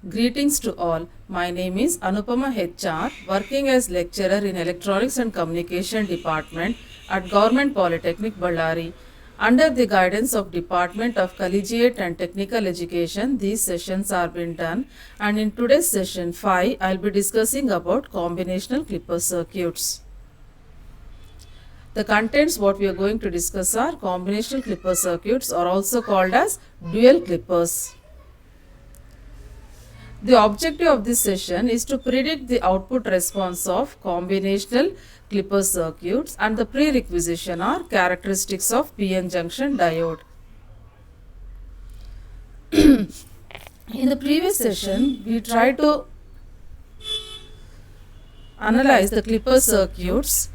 Greetings to all. My name is Anupama HR, working as lecturer in Electronics and Communication Department at Government Polytechnic Ballari. Under the guidance of Department of Collegiate and Technical Education, these sessions are being done. And in today's session 5, I'll be discussing about combinational clipper circuits. The contents what we are going to discuss are combinational clipper circuits, or also called as dual clippers. The objective of this session is to predict the output response of combinational clipper circuits, and the prerequisition are characteristics of PN junction diode. In the previous session, we tried to analyze the clipper circuits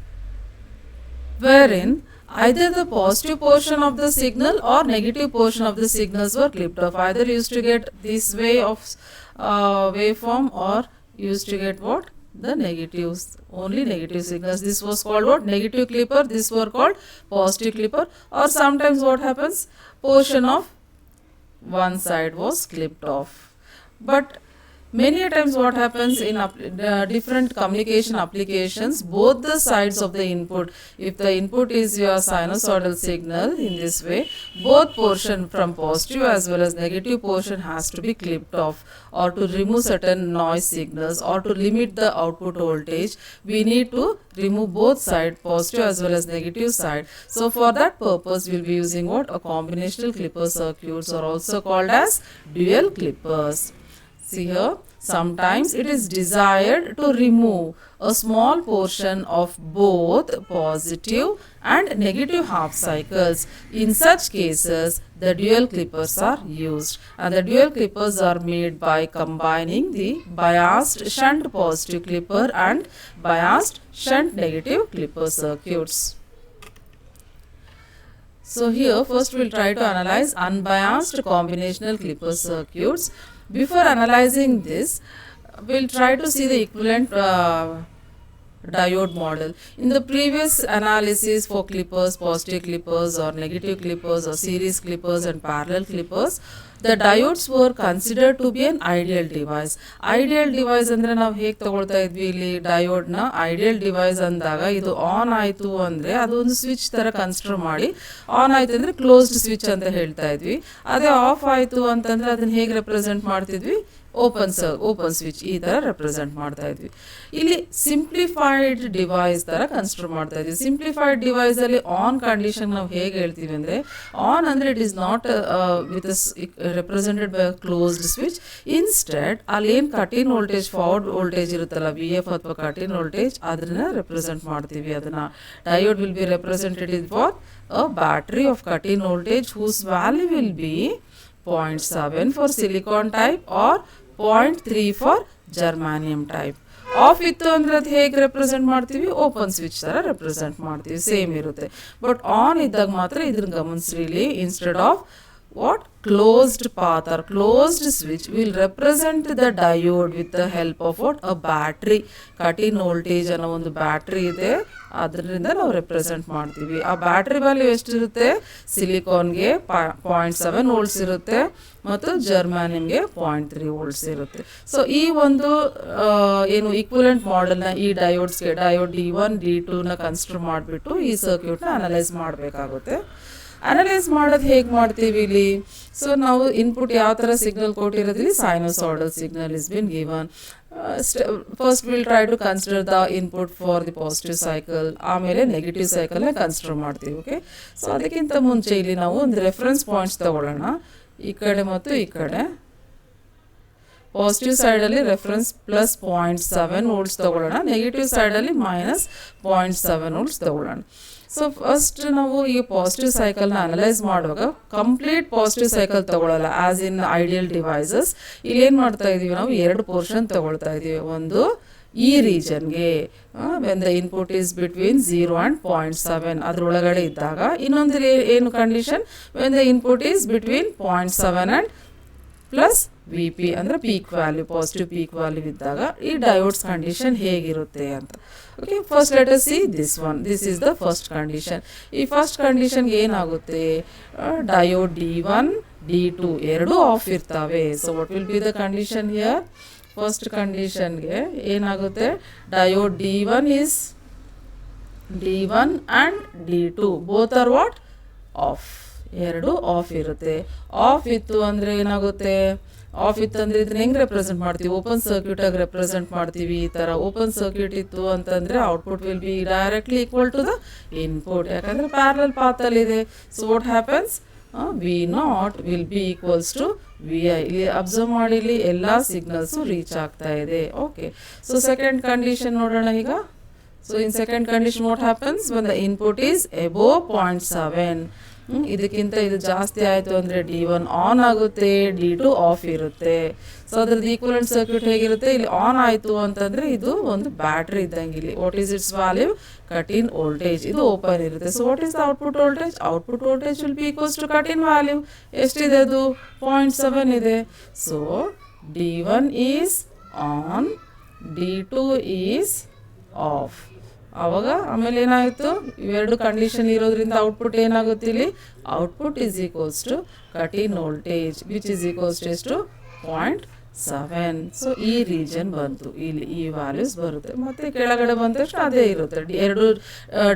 wherein either the positive portion of the signal or negative portion of the signals were clipped off. Either used to get this way of waveform, or used to get what? The negatives, only negative signals. This was called what? Negative clipper. This were called positive clipper. Or sometimes what happens? Portion of one side was clipped off. But many a times what happens in different communication applications, both the sides of the input, if the input is your sinusoidal signal in this way, both portion from positive as well as negative portion has to be clipped off, or to remove certain noise signals, or to limit the output voltage, we need to remove both side, positive as well as negative side. So for that purpose, we will be using what? A combinational clipper circuits, or also called as dual clippers. See here, sometimes it is desired to remove a small portion of both positive and negative half cycles. In such cases, the dual clippers are used, and the dual clippers are made by combining the biased shunt positive clipper and biased shunt negative clipper circuits. So here first we will try to analyze unbiased combinational clipper circuits. Before analyzing this, we will try to see the equivalent diode model. In the previous analysis for clippers, positive clippers or negative clippers, or series clippers and parallel clippers, the diodes were considered to be an ideal device. Ideal device ಅಂದ್ರೆ ನಾವು ಹೇಗೆ ತಗೊಳ್ತಾ ಇದ್ವಿ, ಇಲ್ಲಿ ಡಯೋಡ್ನ ideal device ಅಂದಾಗ ಇದು on ಆಯಿತು ಅಂದರೆ ಅದು ಒಂದು ಸ್ವಿಚ್ ಥರ ಕನ್ಸಿಡರ್ ಮಾಡಿ, ಆನ್ ಆಯಿತು ಅಂದರೆ ಕ್ಲೋಸ್ಡ್ ಸ್ವಿಚ್ ಅಂತ ಹೇಳ್ತಾ ಇದ್ವಿ. ಅದೇ ಆಫ್ ಆಯಿತು ಅಂತಂದರೆ ಅದನ್ನು ಹೇಗೆ ರೆಪ್ರೆಸೆಂಟ್ ಮಾಡ್ತಿದ್ವಿ? ಓಪನ್ ಸ್ವಿಚ್ ಈ ಥರ ರೆಪ್ರೆಸೆಂಟ್ ಮಾಡ್ತಾ ಇದ್ವಿ. ಇಲ್ಲಿ ಸಿಂಪ್ಲಿಫೈಡ್ ಡಿವೈಸ್ ಥರ ಕನ್ಸಿಡರ್ ಮಾಡ್ತಾ ಇದ್ವಿ. ಸಿಂಪ್ಲಿಫೈಡ್ ಡಿವೈಸಲ್ಲಿ ಆನ್ ಕಂಡೀಷನ್ ನಾವು ಹೇಗೆ ಹೇಳ್ತೀವಿ ಅಂದರೆ, ಆನ್ ಅಂದರೆ it is not with represented by a closed switch. Instead, ಅಲ್ಲಿ ಏನು ಕಟ್-ಇನ್ ವೋಲ್ಟೇಜ್, ಫಾರ್ವರ್ಡ್ ವೋಲ್ಟೇಜ್ ಇರುತ್ತಲ್ಲ, ವಿ ಎಫ್ ಅಥವಾ ಕಟ್-ಇನ್ ವೋಲ್ಟೇಜ್, ಅದನ್ನ ರೆಪ್ರೆಸೆಂಟ್ ಮಾಡ್ತೀವಿ. ಅದನ್ನ diode will be represented for a battery of cut-in voltage whose value will be 0.7 for silicon type or 0.3 for germanium type. Off ಇತ್ತು ಅಂದರೆ ಅದು ಹೇಗೆ ರೆಪ್ರೆಸೆಂಟ್ ಮಾಡ್ತೀವಿ? ಓಪನ್ ಸ್ವಿಚ್ ಥರ ರೆಪ್ರೆಸೆಂಟ್ ಮಾಡ್ತೀವಿ, ಸೇಮ್ ಇರುತ್ತೆ. ಬಟ್ ಆನ್ ಇದ್ದಾಗ ಮಾತ್ರ ಇದನ್ನ ಗಮನಿಸ್ರಿ. Instead of what? Closed path or closed switch will represent the diode with the help of what? A battery. cut-in voltage ಅನ್ನೋ ಒಂದು ಬ್ಯಾಟ್ರಿ ಇದೆ, ಅದರಿಂದ ನಾವು ರೆಪ್ರೆಸೆಂಟ್ ಮಾಡ್ತೀವಿ. ಆ ಬ್ಯಾಟ್ರಿ ವ್ಯಾಲ್ಯೂ ಎಷ್ಟಿರುತ್ತೆ? ಸಿಲಿಕಾನ್ಗೆ 0.7 ವೋಲ್ಟ್ಸ್ ಇರುತ್ತೆ, ಮತ್ತು ಜರ್ಮಾನಿಯಂಗೆ 0.3 ವೋಲ್ಟ್ಸ್ ಇರುತ್ತೆ. ಸೊ ಈ ಒಂದು ಏನು ಈಕ್ವಲೆಂಟ್ ಮಾಡೆಲ್ನ ಈ ಡಯೋಡ್ಸ್ಗೆ, ಡಯೋಡ್ D1 D2ನ ಕನ್ಸಿಡರ್ ಮಾಡಿಬಿಟ್ಟು ಈ ಸರ್ಕ್ಯೂಟ್ನ ಅನಲೈಸ್ ಮಾಡಬೇಕಾಗುತ್ತೆ. ಅನಲೈಸ್ ಮಾಡೋದು ಹೇಗೆ ಮಾಡ್ತೀವಿ ಇಲ್ಲಿ? ಸೊ ನಾವು ಇನ್ಪುಟ್ ಯಾವ ಥರ ಸಿಗ್ನಲ್ ಕೊಟ್ಟಿರೋದಿಲ್ಲಿ? Sinusoidal signal is been given. First will try to consider the input for the positive cycle, ಆಮೇಲೆ ನೆಗೆಟಿವ್ ಸೈಕಲ್ನ ಕನ್ಸಿಡರ್ ಮಾಡ್ತೀವಿ. ಓಕೆ, ಸೊ ಅದಕ್ಕಿಂತ ಮುಂಚೆ ಇಲ್ಲಿ ನಾವು ಒಂದು ರೆಫರೆನ್ಸ್ ಪಾಯಿಂಟ್ಸ್ ತಗೊಳ್ಳೋಣ. ಈ ಕಡೆ ಮತ್ತು ಈ ಕಡೆ ಪಾಸಿಟಿವ್ ಸೈಡಲ್ಲಿ ರೆಫರೆನ್ಸ್ ಪ್ಲಸ್ 0.7 ವೋಲ್ಟ್ಸ್ ತಗೊಳ್ಳೋಣ, ನೆಗೆಟಿವ್ ಸೈಡಲ್ಲಿ ಮೈನಸ್ 0.7 ವೋಲ್ಟ್ಸ್ ತಗೊಳ್ಳೋಣ. ಸೊ ಫಸ್ಟ್ ನಾವು ಈ ಪಾಸಿಟಿವ್ ಸೈಕಲ್ನ ಅನಲೈಸ್ ಮಾಡುವಾಗ ಕಂಪ್ಲೀಟ್ ಪಾಸಿಟಿವ್ ಸೈಕಲ್ ತಗೊಳ್ಳಲ್ಲ, ಆ್ಯಸ್ ಇನ್ ಐಡಿಯಲ್ ಡಿವೈಸಸ್. ಇಲ್ಲಿ ಏನು ಮಾಡ್ತಾ ಇದ್ದೀವಿ ನಾವು? ಎರಡು ಪೋರ್ಷನ್ ತಗೊಳ್ತಾ ಇದ್ದೀವಿ. ಒಂದು ಈ ರೀಜನ್ಗೆ, when the input is between 0 and 0.7 ಅದರೊಳಗಡೆ ಇದ್ದಾಗ. ಇನ್ನೊಂದು ಏನು condition? When the input is between 0.7 and plus V P ಅಂದರೆ peak value, positive peak value ಇದ್ದಾಗ ಈ ಡಯೋಡ್ಸ್ ಕಂಡೀಷನ್ ಹೇಗಿರುತ್ತೆ ಅಂತ. Okay, first let us see this one. This is the first condition. ಈ ಫಸ್ಟ್ ಕಂಡೀಷನ್ಗೆ ಏನಾಗುತ್ತೆ? ಡಯೋಡ್ D1 D2 ಎರಡು off ಇರ್ತವೆ. So what will be the condition here? First ಕಂಡೀಷನ್ಗೆ ಏನಾಗುತ್ತೆ, diode D1 and D2 both are what? Off. ಎರಡು off ಇರುತ್ತೆ. Of ಇತ್ತು ಅಂದರೆ ಏನಾಗುತ್ತೆ? ಆಫ್ ಇತ್ತು ಅಂದರೆ ಇದನ್ನ ಹೆಂಗೆ ರೆಪ್ರೆಸೆಂಟ್ ಮಾಡ್ತೀವಿ? ಓಪನ್ ಸರ್ಕ್ಯೂಟಾಗಿ ರೆಪ್ರೆಸೆಂಟ್ ಮಾಡ್ತೀವಿ. ಈ ಥರ ಓಪನ್ ಸರ್ಕ್ಯೂಟ್ ಇತ್ತು ಅಂತಂದರೆ output will be directly equal to the input, ಯಾಕಂದರೆ ಪ್ಯಾರಲಲ್ ಪಾತಲ್ಲಿದೆ. So what happens? V0 will be equals to Vi. ಇಲ್ಲಿ ಅಬ್ಸರ್ವ್ ಮಾಡಿ, ಇಲ್ಲಿ ಎಲ್ಲ ಸಿಗ್ನಲ್ಸು ರೀಚ್ ಆಗ್ತಾ ಇದೆ. ಓಕೆ, ಸೊ ಸೆಕೆಂಡ್ ಕಂಡೀಷನ್ ನೋಡೋಣ ಈಗ. So in second condition what happens? when the input is above 0.7, ಇದಕ್ಕಿಂತ ಇದು ಜಾಸ್ತಿ ಆಯಿತು ಅಂದರೆ D1 ಆನ್ ಆಗುತ್ತೆ, D2 ಆಫ್ ಇರುತ್ತೆ. ಸೊ ಅದ್ರದ್ದು ಈಕ್ವಲೆಂಟ್ ಸರ್ಕ್ಯೂಟ್ ಹೇಗಿರುತ್ತೆ? ಇಲ್ಲಿ ಆನ್ ಆಯಿತು ಅಂತಂದರೆ ಇದು ಒಂದು ಬ್ಯಾಟ್ರಿ ಇದ್ದಂಗೆ. ಇಲ್ಲಿ what is its value? Cut in voltage. ಇದು ಓಪನ್ ಇರುತ್ತೆ. So what is the output voltage? Output voltage will be equals to cut in value. ಎಷ್ಟಿದೆ ಅದು? 0.7 ಇದೆ. So D1 is on, D2 is off. ಆವಾಗ ಆಮೇಲೆ ಏನಾಯಿತು? ಇವೆರಡು ಕಂಡೀಷನ್ ಇರೋದ್ರಿಂದ ಔಟ್ಪುಟ್ ಏನಾಗುತ್ತೆ? ಇಲ್ಲಿ output is equals to cut in voltage which is equals to ಎಷ್ಟು? 0.7. ಸೊ ಈ ರೀಜನ್ ಬಂತು, ಇಲ್ಲಿ ಈ ವ್ಯಾಲ್ಯೂಸ್ ಬರುತ್ತೆ. ಮತ್ತು ಕೆಳಗಡೆ ಬಂದ ತಕ್ಷಣ ಅದೇ ಇರುತ್ತೆ. ಎರಡು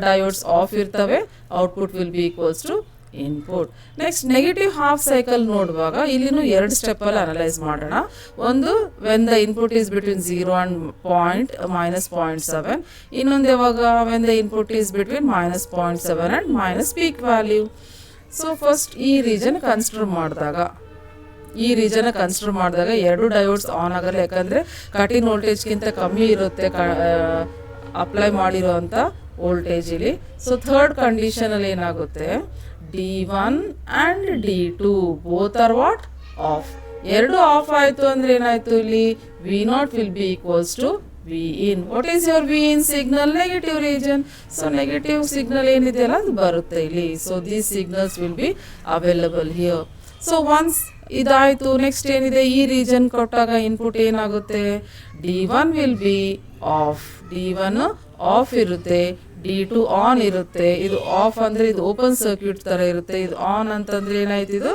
ಡಯೋಡ್ಸ್ ಆಫ್ ಇರ್ತವೆ. Output will be equals to input. Next negative half cycle ನೋಡುವಾಗ ಇಲ್ಲಿನೂ ಎರಡು ಸ್ಟೆಪ್ಪಲ್ಲಿ ಅನಲೈಸ್ ಮಾಡೋಣ. ಒಂದು when the input is between 0 and -0.7. ಇನ್ನೊಂದು ಯಾವಾಗ? When the input is between -0.7 and minus peak value. So first ಈ ರೀಜನ್ ಕನ್ಸಿಡರ್ ಮಾಡಿದಾಗ ಎರಡು ಡಯೋಡ್ಸ್ ಆನ್ ಆಗಲ್ಲ, ಯಾಕಂದರೆ ಕಟ್ ಇನ್ ವೋಲ್ಟೇಜ್ಗಿಂತ ಕಮ್ಮಿ ಇರುತ್ತೆ ಅಪ್ಲೈ ಮಾಡಿರೋಂಥ ವೋಲ್ಟೇಜ್ ಇಲ್ಲಿ. ಸೊ ಥರ್ಡ್ ಕಂಡೀಷನಲ್ಲಿ ಏನಾಗುತ್ತೆ? D1 and D2 both are what? Off. ಎರಡು ಆಫ್ ಆಯಿತು ಅಂದರೆ ಏನಾಯಿತು? ಇಲ್ಲಿ V0 will be equals to Vin. What is your Vin signal? Negative region. So negative signal ಏನಿದೆಯಲ್ಲ ಅದು ಬರುತ್ತೆ ಇಲ್ಲಿ. So these signals will be available here. So once ಇದಾಯಿತು, ನೆಕ್ಸ್ಟ್ ಏನಿದೆ? ಈ ರೀಜನ್ ಕೊಟ್ಟಾಗ ಇನ್ಪುಟ್ ಏನಾಗುತ್ತೆ? D1 will be of. D1 off ಇರುತ್ತೆ, D2 ಆನ್ ಇರುತ್ತೆ. ಇದು ಆಫ್ ಅಂದರೆ ಇದು ಓಪನ್ ಸರ್ಕ್ಯೂಟ್ ಥರ ಇರುತ್ತೆ. ಇದು ಆನ್ ಅಂತಂದರೆ ಏನಾಯ್ತು? ಇದು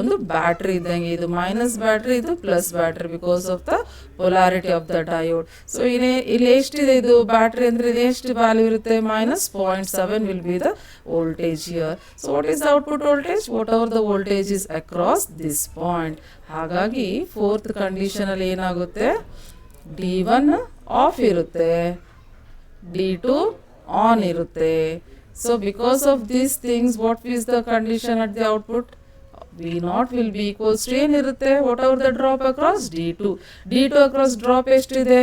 ಒಂದು ಬ್ಯಾಟ್ರಿ ಇದ್ದಂಗೆ. ಇದು ಮೈನಸ್ ಬ್ಯಾಟ್ರಿ, ಇದು plus battery, because of the polarity of the diode. So ಇಲ್ಲಿ ಎಷ್ಟಿದೆ ಇದು ಬ್ಯಾಟ್ರಿ ಅಂದರೆ ಇದು ಎಷ್ಟು ವ್ಯಾಲ್ಯೂ ಇರುತ್ತೆ? -0.7 will be the voltage here. So what is the output voltage? Whatever the voltage is across this point. ಹಾಗಾಗಿ fourth ಕಂಡೀಷನಲ್ಲಿ ಏನಾಗುತ್ತೆ? D1 ಆಫ್ ಇರುತ್ತೆ, D2 ಆನ್ ಇರುತ್ತೆ. So because of these things what is the condition at the output? V0 will be equals to ಏನಿರುತ್ತೆ? Whatever the drop across D2 across drop ಎಷ್ಟಿದೆ?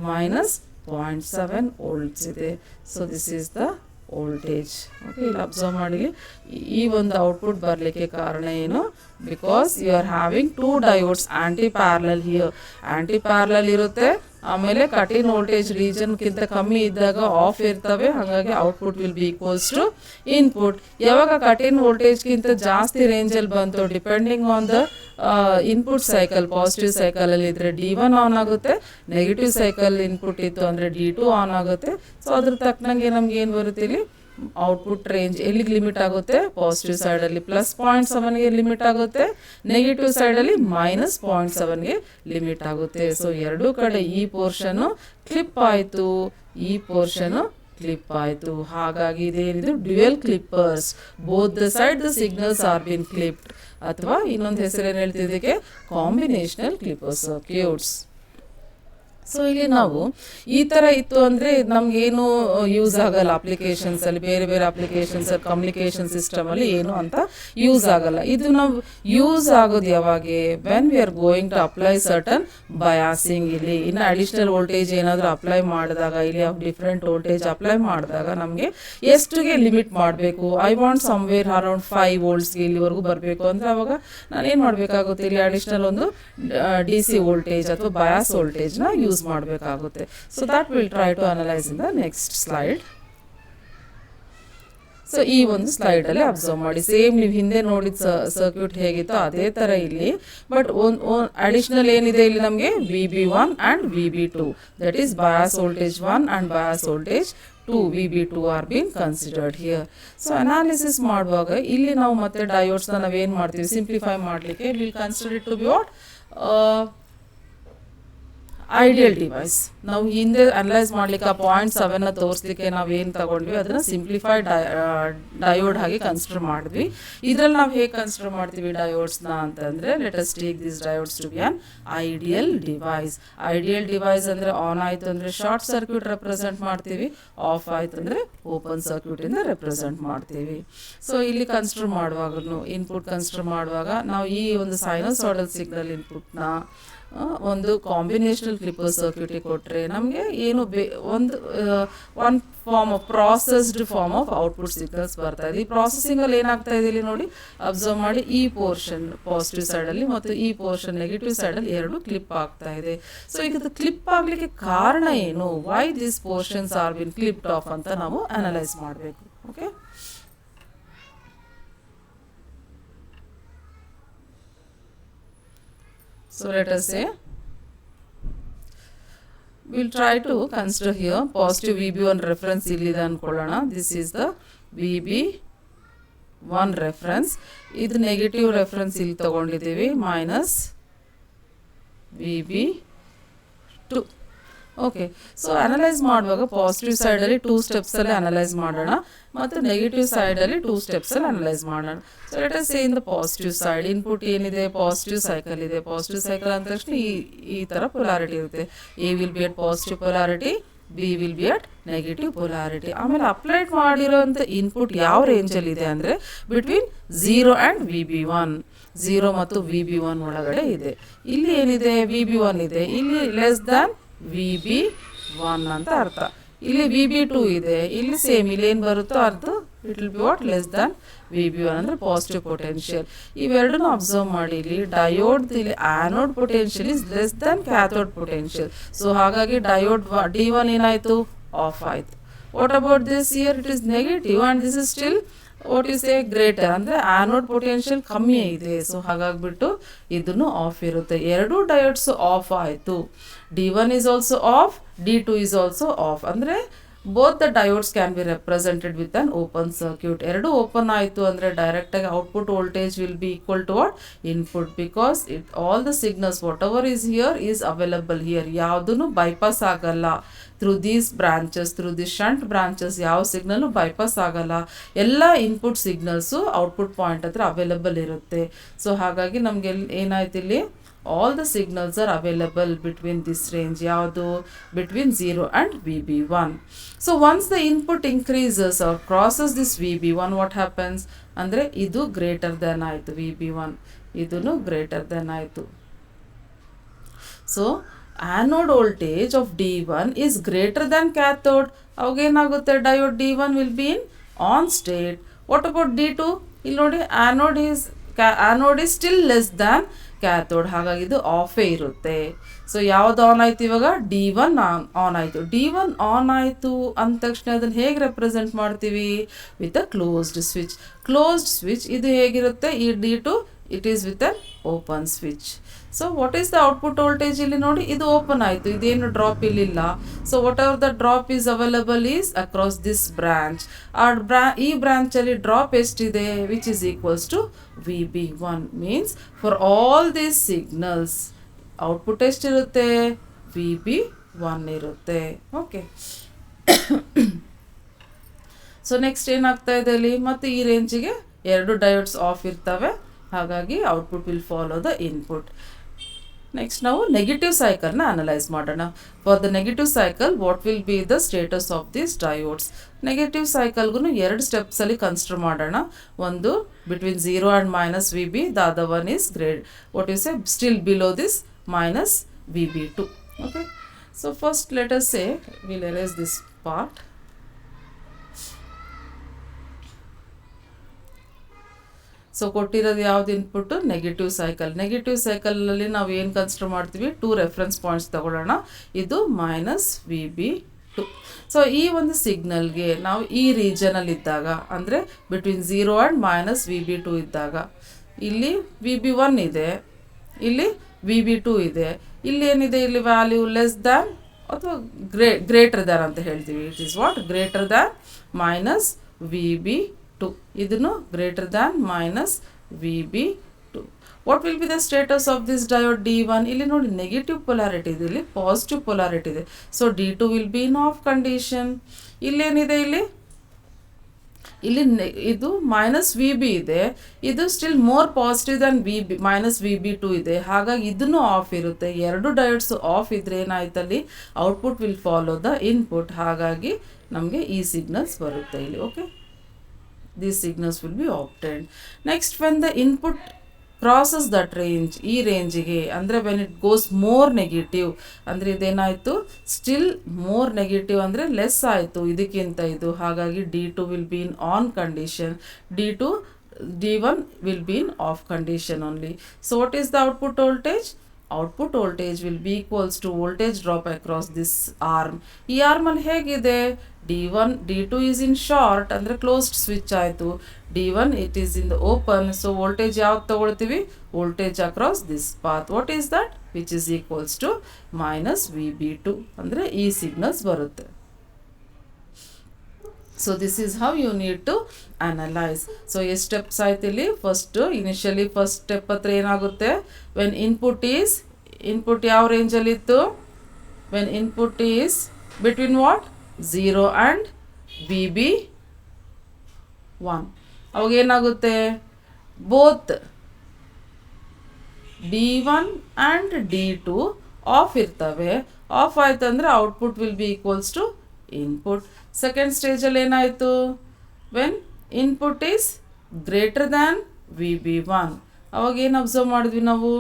-0.7 volts ಇದೆ. So this is the voltage. Okay, ಇಲ್ಲಿ observe ಮಾಡಿ. ಈ ಒಂದು output ಬರಲಿಕ್ಕೆ ಕಾರಣ ಏನು? Because you are having 2 diodes anti parallel here. Anti parallel ಇರುತ್ತೆ, ಆಮೇಲೆ ಕಟ್ ಇನ್ ವೋಲ್ಟೇಜ್ ರೀಜನ್ಗಿಂತ ಕಮ್ಮಿ ಇದ್ದಾಗ ಆಫ್ ಇರ್ತವೆ. ಹಾಗಾಗಿ output will be equals to input. ಯಾವಾಗ ಕಟ್ ಇನ್ ವೋಲ್ಟೇಜ್ಗಿಂತ ಜಾಸ್ತಿ ರೇಂಜಲ್ಲಿ ಬಂತು, depending on the input cycle, positive ಸೈಕಲಲ್ಲಿ ಇದ್ದರೆ D1 ಆನ್ ಆಗುತ್ತೆ, ನೆಗೆಟಿವ್ ಸೈಕಲ್ ಇನ್ಪುಟ್ ಇತ್ತು ಅಂದರೆ D2 ಆನ್ ಆಗುತ್ತೆ. ಸೊ ಅದ್ರ ತಕ್ಕನಂಗೆ ನಮ್ಗೆ ಏನು ಬರುತ್ತೆ? ಇಲ್ಲಿ ಔಟ್ಪುಟ್ ರೇಂಜ್ ಎಲ್ಲಿಗೆ ಲಿಮಿಟ್ ಆಗುತ್ತೆ? ಪಾಸಿಟಿವ್ ಸೈಡಲ್ಲಿ +0.7ಗೆ ಲಿಮಿಟ್ ಆಗುತ್ತೆ, ನೆಗೆಟಿವ್ ಸೈಡಲ್ಲಿ -0.7ಗೆ ಲಿಮಿಟ್ ಆಗುತ್ತೆ. ಸೊ ಎರಡೂ ಕಡೆ ಈ ಪೋರ್ಷನು ಕ್ಲಿಪ್ ಆಯಿತು, ಈ ಪೋರ್ಷನು ಕ್ಲಿಪ್ ಆಯಿತು. ಹಾಗಾಗಿ ಇದೇನಿದು? Dual clippers. Both the side the signals are been clipped, ಅಥವಾ ಇನ್ನೊಂದು ಹೆಸರು ಏನು ಹೇಳ್ತಿದ್ದಕ್ಕೆ? Combinational clipper circuits. ಸೊ ಇಲ್ಲಿ ನಾವು ಈ ಥರ ಇತ್ತು ಅಂದರೆ ನಮಗೇನು ಯೂಸ್ ಆಗಲ್ಲ ಅಪ್ಲಿಕೇಶನ್ಸಲ್ಲಿ, ಬೇರೆ ಬೇರೆ ಅಪ್ಲಿಕೇಶನ್ಸಲ್ಲಿ, ಕಮ್ಯುನಿಕೇಷನ್ ಸಿಸ್ಟಮಲ್ಲಿ ಏನು ಅಂತ ಯೂಸ್ ಆಗಲ್ಲ. ಇದು ನಾವು ಯೂಸ್ ಆಗೋದು ಯಾವಾಗೆ? When we are going to apply certain biasing. ಇಲ್ಲಿ ಇನ್ನು ಅಡಿಷ್ನಲ್ ವೋಲ್ಟೇಜ್ ಏನಾದರೂ ಅಪ್ಲೈ ಮಾಡಿದಾಗ, ಇಲ್ಲಿ ಡಿಫ್ರೆಂಟ್ ವೋಲ್ಟೇಜ್ ಅಪ್ಲೈ ಮಾಡಿದಾಗ ನಮಗೆ ಎಷ್ಟಿಗೆ ಲಿಮಿಟ್ ಮಾಡಬೇಕು? ಐ ವಾಂಟ್ ಸಮ್ವೇರ್ ಅರೌಂಡ್ 5 ವೋಲ್ಟ್ಸ್ಗೆ ಇಲ್ಲಿವರೆಗೂ ಬರಬೇಕು ಅಂದರೆ ಅವಾಗ ನಾನು ಏನು ಮಾಡಬೇಕಾಗುತ್ತೆ? ಇಲ್ಲಿ ಅಡಿಷ್ನಲ್ ಒಂದು DC ವೋಲ್ಟೇಜ್ ಅಥವಾ ಬಯಾಸ್ ವೋಲ್ಟೇಜ್ನ ಯೂಸ್ ಮಾಡಬೇಕಾಗುತ್ತೆ. So that will try to analyse in the next slide. So ಈ ಒಂದು ಸ್ಲೈಡಲ್ಲಿ ಅಬ್ಸರ್ವ್ ಮಾಡಿ, ಸೇಮ್ ನೀವು ಹಿಂದೆ ನೋಡಿದ ಸರ್ಕ್ಯೂಟ್ ಹೇಗಿತ್ತೋ ಅದೇ ಥರ ಇಲ್ಲಿ. ಬಟ್ ಅಡಿಷ್ನಲ್ ಏನಿದೆ ಇಲ್ಲಿ ನಮಗೆ? VB1 and VB2, that is bias voltage 1 and bias voltage 2 VB2 are being considered here. So analysis ಮಾಡುವಾಗ ಇಲ್ಲಿ ನಾವು ಮತ್ತೆ ಡಯೋಡ್ಸ್ನ ನಾವೇನು ಮಾಡ್ತೀವಿ, ಸಿಂಪ್ಲಿಫೈ ಮಾಡಲಿಕ್ಕೆ will consider it to be what ideal device. ನಾವು ಹಿಂದೆ ಅನಲೈಸ್ ಮಾಡಲಿಕ್ಕೆ ಆ 0.7 ತೋರಿಸ್ಲಿಕ್ಕೆ ನಾವು ಏನು ತಗೊಂಡ್ವಿ ಅದನ್ನು ಸಿಂಪ್ಲಿಫೈಡ್ ಡಯೋಡ್ ಹಾಗೆ ಕನ್ಸಿಡರ್ ಮಾಡಿದ್ವಿ. ಇದರಲ್ಲಿ ನಾವು ಹೇಗೆ ಕನ್ಸಿಡರ್ ಮಾಡ್ತೀವಿ ಡಯೋಡ್ಸ್ನ ಅಂತಂದರೆ, let us take this diodes to be on ideal device. Ideal device ಅಂದರೆ ಆನ್ ಆಯಿತು ಅಂದರೆ ಶಾರ್ಟ್ ಸರ್ಕ್ಯೂಟ್ ರೆಪ್ರೆಸೆಂಟ್ ಮಾಡ್ತೀವಿ, ಆಫ್ ಆಯಿತು ಅಂದರೆ ಓಪನ್ ಸರ್ಕ್ಯೂಟಿಂದ ರೆಪ್ರೆಸೆಂಟ್ ಮಾಡ್ತೀವಿ. ಸೊ ಇಲ್ಲಿ ಕನ್ಸಿಡರ್ ಮಾಡುವಾಗಲೂ ಇನ್ಪುಟ್ ಕನ್ಸಿಡರ್ ಮಾಡುವಾಗ ನಾವು ಈ ಒಂದು ಸೈನಸಾಯ್ಡಲ್ ಸಿಗ್ನಲ್ ಇನ್ಪುಟ್ನ ಒಂದು ಕಾಂಬಿನೇಷನಲ್ ಕ್ಲಿಪ್ಪರ್ ಸರ್ಕ್ಯೂಟಿಗೆ ಕೊಟ್ಟರೆ ನಮಗೆ ಏನು ಒಂದು form of processed form of output signals ಬರ್ತಾ ಇದೆ. ಈ ಪ್ರಾಸೆಸಿಂಗಲ್ಲಿ ಏನಾಗ್ತಾ ಇದೆ ಇಲ್ಲಿ ನೋಡಿ, ಅಬ್ಸರ್ವ್ ಮಾಡಿ, ಈ ಪೋರ್ಷನ್ ಪಾಸಿಟಿವ್ ಸೈಡಲ್ಲಿ ಮತ್ತು ಈ ಪೋರ್ಷನ್ ನೆಗೆಟಿವ್ ಸೈಡಲ್ಲಿ ಎರಡು ಕ್ಲಿಪ್ ಆಗ್ತಾ ಇದೆ. ಸೊ ಈಗ ಇದು ಕ್ಲಿಪ್ ಆಗಲಿಕ್ಕೆ ಕಾರಣ ಏನು, why this portions R been ಕ್ಲಿಪ್ಡ್ of ಅಂತ ನಾವು ಅನಲೈಸ್ ಮಾಡಬೇಕು. Okay, so let us say we'll try to consider here positive VB1 reference illide ankolana. This is the VB1 reference. Idu negative reference ಇಲ್ಲಿ ತಗೊಂಡಿದ್ದೀವಿ minus VB2. Okay, so analyse ಮಾಡುವಾಗ positive ಸೈಡಲ್ಲಿ 2 ಸ್ಟೆಪ್ಸಲ್ಲಿ analyse ಮಾಡೋಣ ಮತ್ತು negative ಸೈಡಲ್ಲಿ 2 ಸ್ಟೆಪ್ಸಲ್ಲಿ analyse ಮಾಡೋಣ. So let us say in the positive side input ಏನಿದೆ, positive cycle ಇದೆ. ಪಾಸಿಟಿವ್ ಸೈಕಲ್ ಅಂದ ತಕ್ಷಣ ಈ ಥರ ಪೊಲಾರಿಟಿ ಇರುತ್ತೆ. A will be at positive polarity, B will be at negative polarity. ಆಮೇಲೆ ಅಪ್ಲೈಡ್ ಮಾಡಿರೋಂಥ ಇನ್ಪುಟ್ ಯಾವ ರೇಂಜಲ್ಲಿ ಇದೆ ಅಂದರೆ ಬಿಟ್ವೀನ್ 0 ಆ್ಯಂಡ್ VB1. 0 ಮತ್ತು VB1 ಒಳಗಡೆ ಇದೆ. ಇಲ್ಲಿ ಏನಿದೆ, VB1 ಇದೆ, ಇಲ್ಲಿ ಲೆಸ್ ದ್ಯಾನ್ VB1 ಅಂತ ಅರ್ಥ. ಇಲ್ಲಿ VB2 ಇದೆ, ಇಲ್ಲಿ ಸೇಮ್, ಇಲ್ಲಿ ಏನು ಬರುತ್ತೋ ಅದು it will be what less than VB1 ಅಂದರೆ ಪಾಸಿಟಿವ್ ಪೊಟೆನ್ಷಿಯಲ್. ಇವೆರಡನ್ನೂ ಅಬ್ಸರ್ವ್ ಮಾಡಿ, ಇಲ್ಲಿ ಡಯೋಡ್ ಇಲ್ಲಿ anode potential is less than cathode potential. So ಹಾಗಾಗಿ ಡಯೋಡ್ D1 ಏನಾಯಿತು, ಆಫ್ ಆಯಿತು. What about this year, it is negative and this is still what you say greater, ಅಂದರೆ anode potential ಕಮ್ಮಿ ಇದೆ. ಸೊ ಹಾಗಾಗಿಬಿಟ್ಟು ಇದನ್ನು ಆಫ್ ಇರುತ್ತೆ. ಎರಡೂ ಡಯೋಡ್ಸು ಆಫ್ ಆಯಿತು. D1 is also off, D2 is also off. ಅಂದರೆ both the diodes can be represented with an open circuit. ಎರಡು open ಆಯಿತು ಅಂದರೆ ಡೈರೆಕ್ಟಾಗಿ output voltage will be equal to what input, because it all the signals whatever is here is available here. ಯಾವುದೂ bypass ಆಗಲ್ಲ through these branches, through the shunt branches ಯಾವ signal bypass ಆಗಲ್ಲ. ಎಲ್ಲ input signals output point ಹತ್ರ available ಇರುತ್ತೆ. So ಹಾಗಾಗಿ ನಮಗೆ ಏನಾಯ್ತು ಇಲ್ಲಿ, all the signals are available between this range, ಯಾವುದು between 0 and VB1. So once the input increases or crosses this VB1, what happens ಅಂದರೆ ಇದು ಗ್ರೇಟರ್ ದೆನ್ ಆಯಿತು VB1, ಇದನ್ನು ಗ್ರೇಟರ್ ದೆನ್ ಆಯಿತು. So anode voltage of D1 is greater than cathode. ಅವಾಗೇನಾಗುತ್ತೆ, diode D1 will be in on state. What about D2, ಇಲ್ಲಿ ನೋಡಿ anode is still less than cathode, ಹಾಗಾಗಿ ಇದು ಆಫೇ ಇರುತ್ತೆ. ಸೊ ಯಾವುದು ಆನ್ ಆಯಿತು ಇವಾಗ, D1 ಆನ್ ಆಯಿತು. D1 ಆನ್ ಆಯಿತು ಅಂದ ತಕ್ಷಣ ಅದನ್ನು ಹೇಗೆ ರೆಪ್ರೆಸೆಂಟ್ ಮಾಡ್ತೀವಿ, with a closed switch. Closed switch ಇದು ಹೇಗಿರುತ್ತೆ, ಈ D2 it is with an open switch. So what is the output voltage, ಇಲ್ಲಿ ನೋಡಿ ಇದು ಓಪನ್ ಆಯಿತು, ಇದೇನು ಡ್ರಾಪ್ ಇಲ್ಲಿಲ್ಲ. So whatever the drop is available is across this branch. ಈ ಬ್ರಾಂಚಲ್ಲಿ ಡ್ರಾಪ್ ಎಷ್ಟಿದೆ, which is equals to VB1. Means for all these signals output ಎಷ್ಟಿರುತ್ತೆ, VB1 ಇರುತ್ತೆ. ಓಕೆ, ಸೊ ನೆಕ್ಸ್ಟ್ ಏನಾಗ್ತಾ ಇದೆ ಇಲ್ಲಿ, ಮತ್ತು ಈ ರೇಂಜಿಗೆ ಎರಡು ಡಯೋಡ್ಸ್ ಆಫ್ ಇರ್ತವೆ, ಹಾಗಾಗಿ output will follow the input. Next ನಾವು ನೆಗೆಟಿವ್ ಸೈಕಲ್ನ ಅನಲೈಸ್ ಮಾಡೋಣ. For the negative cycle what will be the status of this diodes. Negative ಸೈಕಲ್ಗೂ 2 ಸ್ಟೆಪ್ಸಲ್ಲಿ ಕನ್ಸಿಡರ್ ಮಾಡೋಣ. ಒಂದು between 0 and minus VB, the other one is grade what you say still below this minus VB2. Okay, so first let us say we'll erase this part. So ಕೊಟ್ಟಿರೋದು ಯಾವ್ದು input, negative cycle. Negative ಸೈಕಲಲ್ಲಿ ನಾವು ಏನು consider ಮಾಡ್ತೀವಿ, 2 reference points ತಗೊಳ್ಳೋಣ. ಇದು minus VB2. So ಈ ಒಂದು ಸಿಗ್ನಲ್ಗೆ ನಾವು ಈ ರೀಜನಲ್ಲಿ ಇದ್ದಾಗ, ಅಂದರೆ ಬಿಟ್ವೀನ್ 0 ಆ್ಯಂಡ್ ಮೈನಸ್ VB2 ಇದ್ದಾಗ, ಇಲ್ಲಿ VB1 ಇದೆ, ಇಲ್ಲಿ VB2 ಇದೆ, ಇಲ್ಲಿ ಏನಿದೆ, ಇಲ್ಲಿ ವ್ಯಾಲ್ಯೂ ಲೆಸ್ ದ್ಯಾನ್ ಅಥವಾ ಗ್ರೇಟರ್ ದ್ಯಾನ್ ಅಂತ ಹೇಳ್ತೀವಿ. It is what greater than minus VB2. ಇದನ್ನು greater than minus VB2. What will be the status of this diode D1? ಇಲ್ಲಿ ನೋಡಿ ನೆಗೆಟಿವ್ ಪೊಲಾರಿಟಿ ಇದೆ, ಇಲ್ಲಿ ಪಾಸಿಟಿವ್ ಪೊಲಾರಿಟಿ ಇದೆ. So D2 will be in off condition. ಇಲ್ಲೇನಿದೆ, ಇಲ್ಲಿ ಇದು minus VB ಇದೆ, ಇದು still more positive than minus VB2 ಇದೆ. ಹಾಗಾಗಿ ಇದನ್ನು ಆಫ್ ಇರುತ್ತೆ. ಎರಡು ಡಯೋಡ್ಸ್ ಆಫ್ ಇದ್ರೆ ಏನಾಯ್ತಲ್ಲಿ output will follow the input. ಹಾಗಾಗಿ ನಮಗೆ ಈ ಸಿಗ್ನಲ್ಸ್ ಬರುತ್ತೆ ಇಲ್ಲಿ. Okay, these signals will be obtained. Next, when the input crosses that range, ಈ ರೇಂಜಿಗೆ ಅಂದರೆ when it goes more negative, ಅಂದರೆ ಇದೇನಾಯಿತು ಸ್ಟಿಲ್ ಮೋರ್ ನೆಗೆಟಿವ್ ಅಂದರೆ ಲೆಸ್ ಆಯಿತು ಇದಕ್ಕಿಂತ ಇದು. ಹಾಗಾಗಿ D2 will be in on condition, D1 will be in off condition only. So what is the output voltage? Output voltage will be equals to voltage drop across this arm. ಈ ಆರ್ಮಲ್ಲಿ ಹೇಗಿದೆ, D2 is in short ಅಂದರೆ closed switch ಆಯಿತು. D1 it is in the open. So voltage ಯಾವ್ದು ತಗೊಳ್ತೀವಿ, voltage across this path. What is that? Which is equals to minus VB2 ಅಂದರೆ ಈ signals ಬರುತ್ತೆ. So this is how you need to analyse. So ಎಷ್ಟು steps ಆಯ್ತು ಇಲ್ಲಿ? Initially first step ಹತ್ರ ಏನಾಗುತ್ತೆ, ವೆನ್ ಇನ್ಪುಟ್ ಯಾವ ರೇಂಜಲ್ಲಿತ್ತು, when input is between what 0 and VB1, ಅವಾಗ ಏನಾಗುತ್ತೆ, both D1 and D2 off ಇರ್ತವೆ. ಆಫ್ ಆಯ್ತು ಅಂದರೆ output will be equals to input. Second ಸ್ಟೇಜಲ್ಲಿ ಏನಾಯಿತು, when input is greater than VB1, ಅವಾಗ ಏನು ಅಬ್ಸರ್ವ್ ಮಾಡಿದ್ವಿ ನಾವು,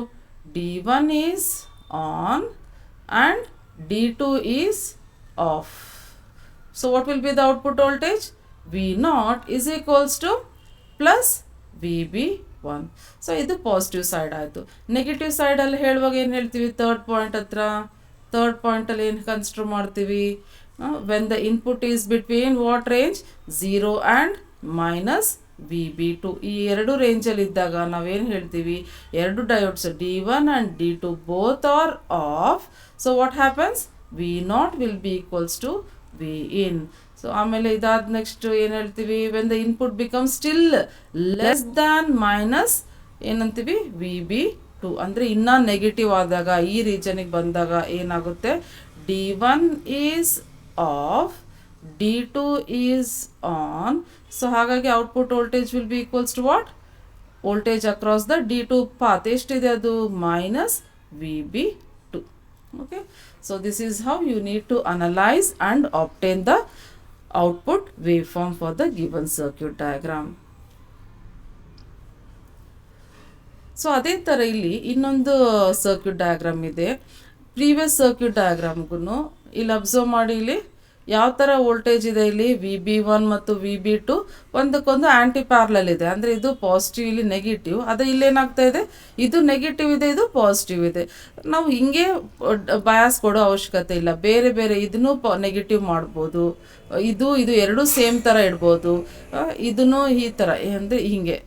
D1 is on and D2 is off. So what will be the output voltage? V0 is equals to plus VB1. So ಇದು positive side ಆಯಿತು. Negative ಸೈಡಲ್ಲಿ ಹೇಳುವಾಗ ಏನು ಹೇಳ್ತೀವಿ, ಥರ್ಡ್ ಪಾಯಿಂಟಲ್ಲಿ ಏನು ಕನ್ಸಿಡರ್ ಮಾಡ್ತೀವಿ, when the input is between what range 0 and minus VB2. ಈ ಎರಡು ರೇಂಜಲ್ಲಿ ಇದ್ದಾಗ ನಾವೇನು ಹೇಳ್ತೀವಿ, ಎರಡು diodes D1 and D2 both are off. So what happens, V0 will be equals to Vin. So ಆಮೇಲೆ ಇದಾದ ನೆಕ್ಸ್ಟ್ ಏನು ಹೇಳ್ತೀವಿ, when the input become still less than minus ಏನಂತೀವಿ VB2, ಅಂದರೆ ಇನ್ನೂ ನೆಗೆಟಿವ್ ಆದಾಗ ಈ ರೀಜನಿಗೆ ಬಂದಾಗ ಏನಾಗುತ್ತೆ, D1 is off, D2 is on. So ಹಾಗಾಗಿ output voltage will be equals to what, voltage across the D2 path ಎಷ್ಟಿದೆ, ಅದು minus VB2. Okay, so this is how you need to analyze and obtain the output waveform for the given circuit diagram. So ಅದೇ ಥರ ಇಲ್ಲಿ ಇನ್ನೊಂದು circuit diagram ಇದೆ. Previous circuit ಡಯಾಗ್ರಾಮ್ಗೂ ಇಲ್ಲಿ observe ಮಾಡಿ, ಇಲ್ಲಿ ಯಾವ ಥರ ವೋಲ್ಟೇಜ್ ಇದೆ, ಇಲ್ಲಿ VB1 ಮತ್ತು VB2 ಒಂದಕ್ಕೊಂದು ಆ್ಯಂಟಿ ಪ್ಯಾರಲಲ್ ಇದೆ. ಅಂದರೆ ಇದು ಪಾಸಿಟಿವ್, ಇಲ್ಲಿ ನೆಗೆಟಿವ್. ಅದೇ ಇಲ್ಲೇನಾಗ್ತಾ ಇದೆ, ಇದು ನೆಗೆಟಿವ್ ಇದೆ, ಇದು ಪಾಸಿಟಿವ್ ಇದೆ. ನಾವು ಹಿಂಗೆ ಬಯಾಸ್ ಕೊಡೋ ಅವಶ್ಯಕತೆ ಇಲ್ಲ. ಬೇರೆ ಬೇರೆ ಇದನ್ನು ನೆಗೆಟಿವ್ ಮಾಡ್ಬೋದು, ಇದು ಎರಡೂ ಸೇಮ್ ಥರ ಇಡ್ಬೋದು, ಇದನ್ನು ಈ ಥರ ಅಂದರೆ ಹಿಂಗೆ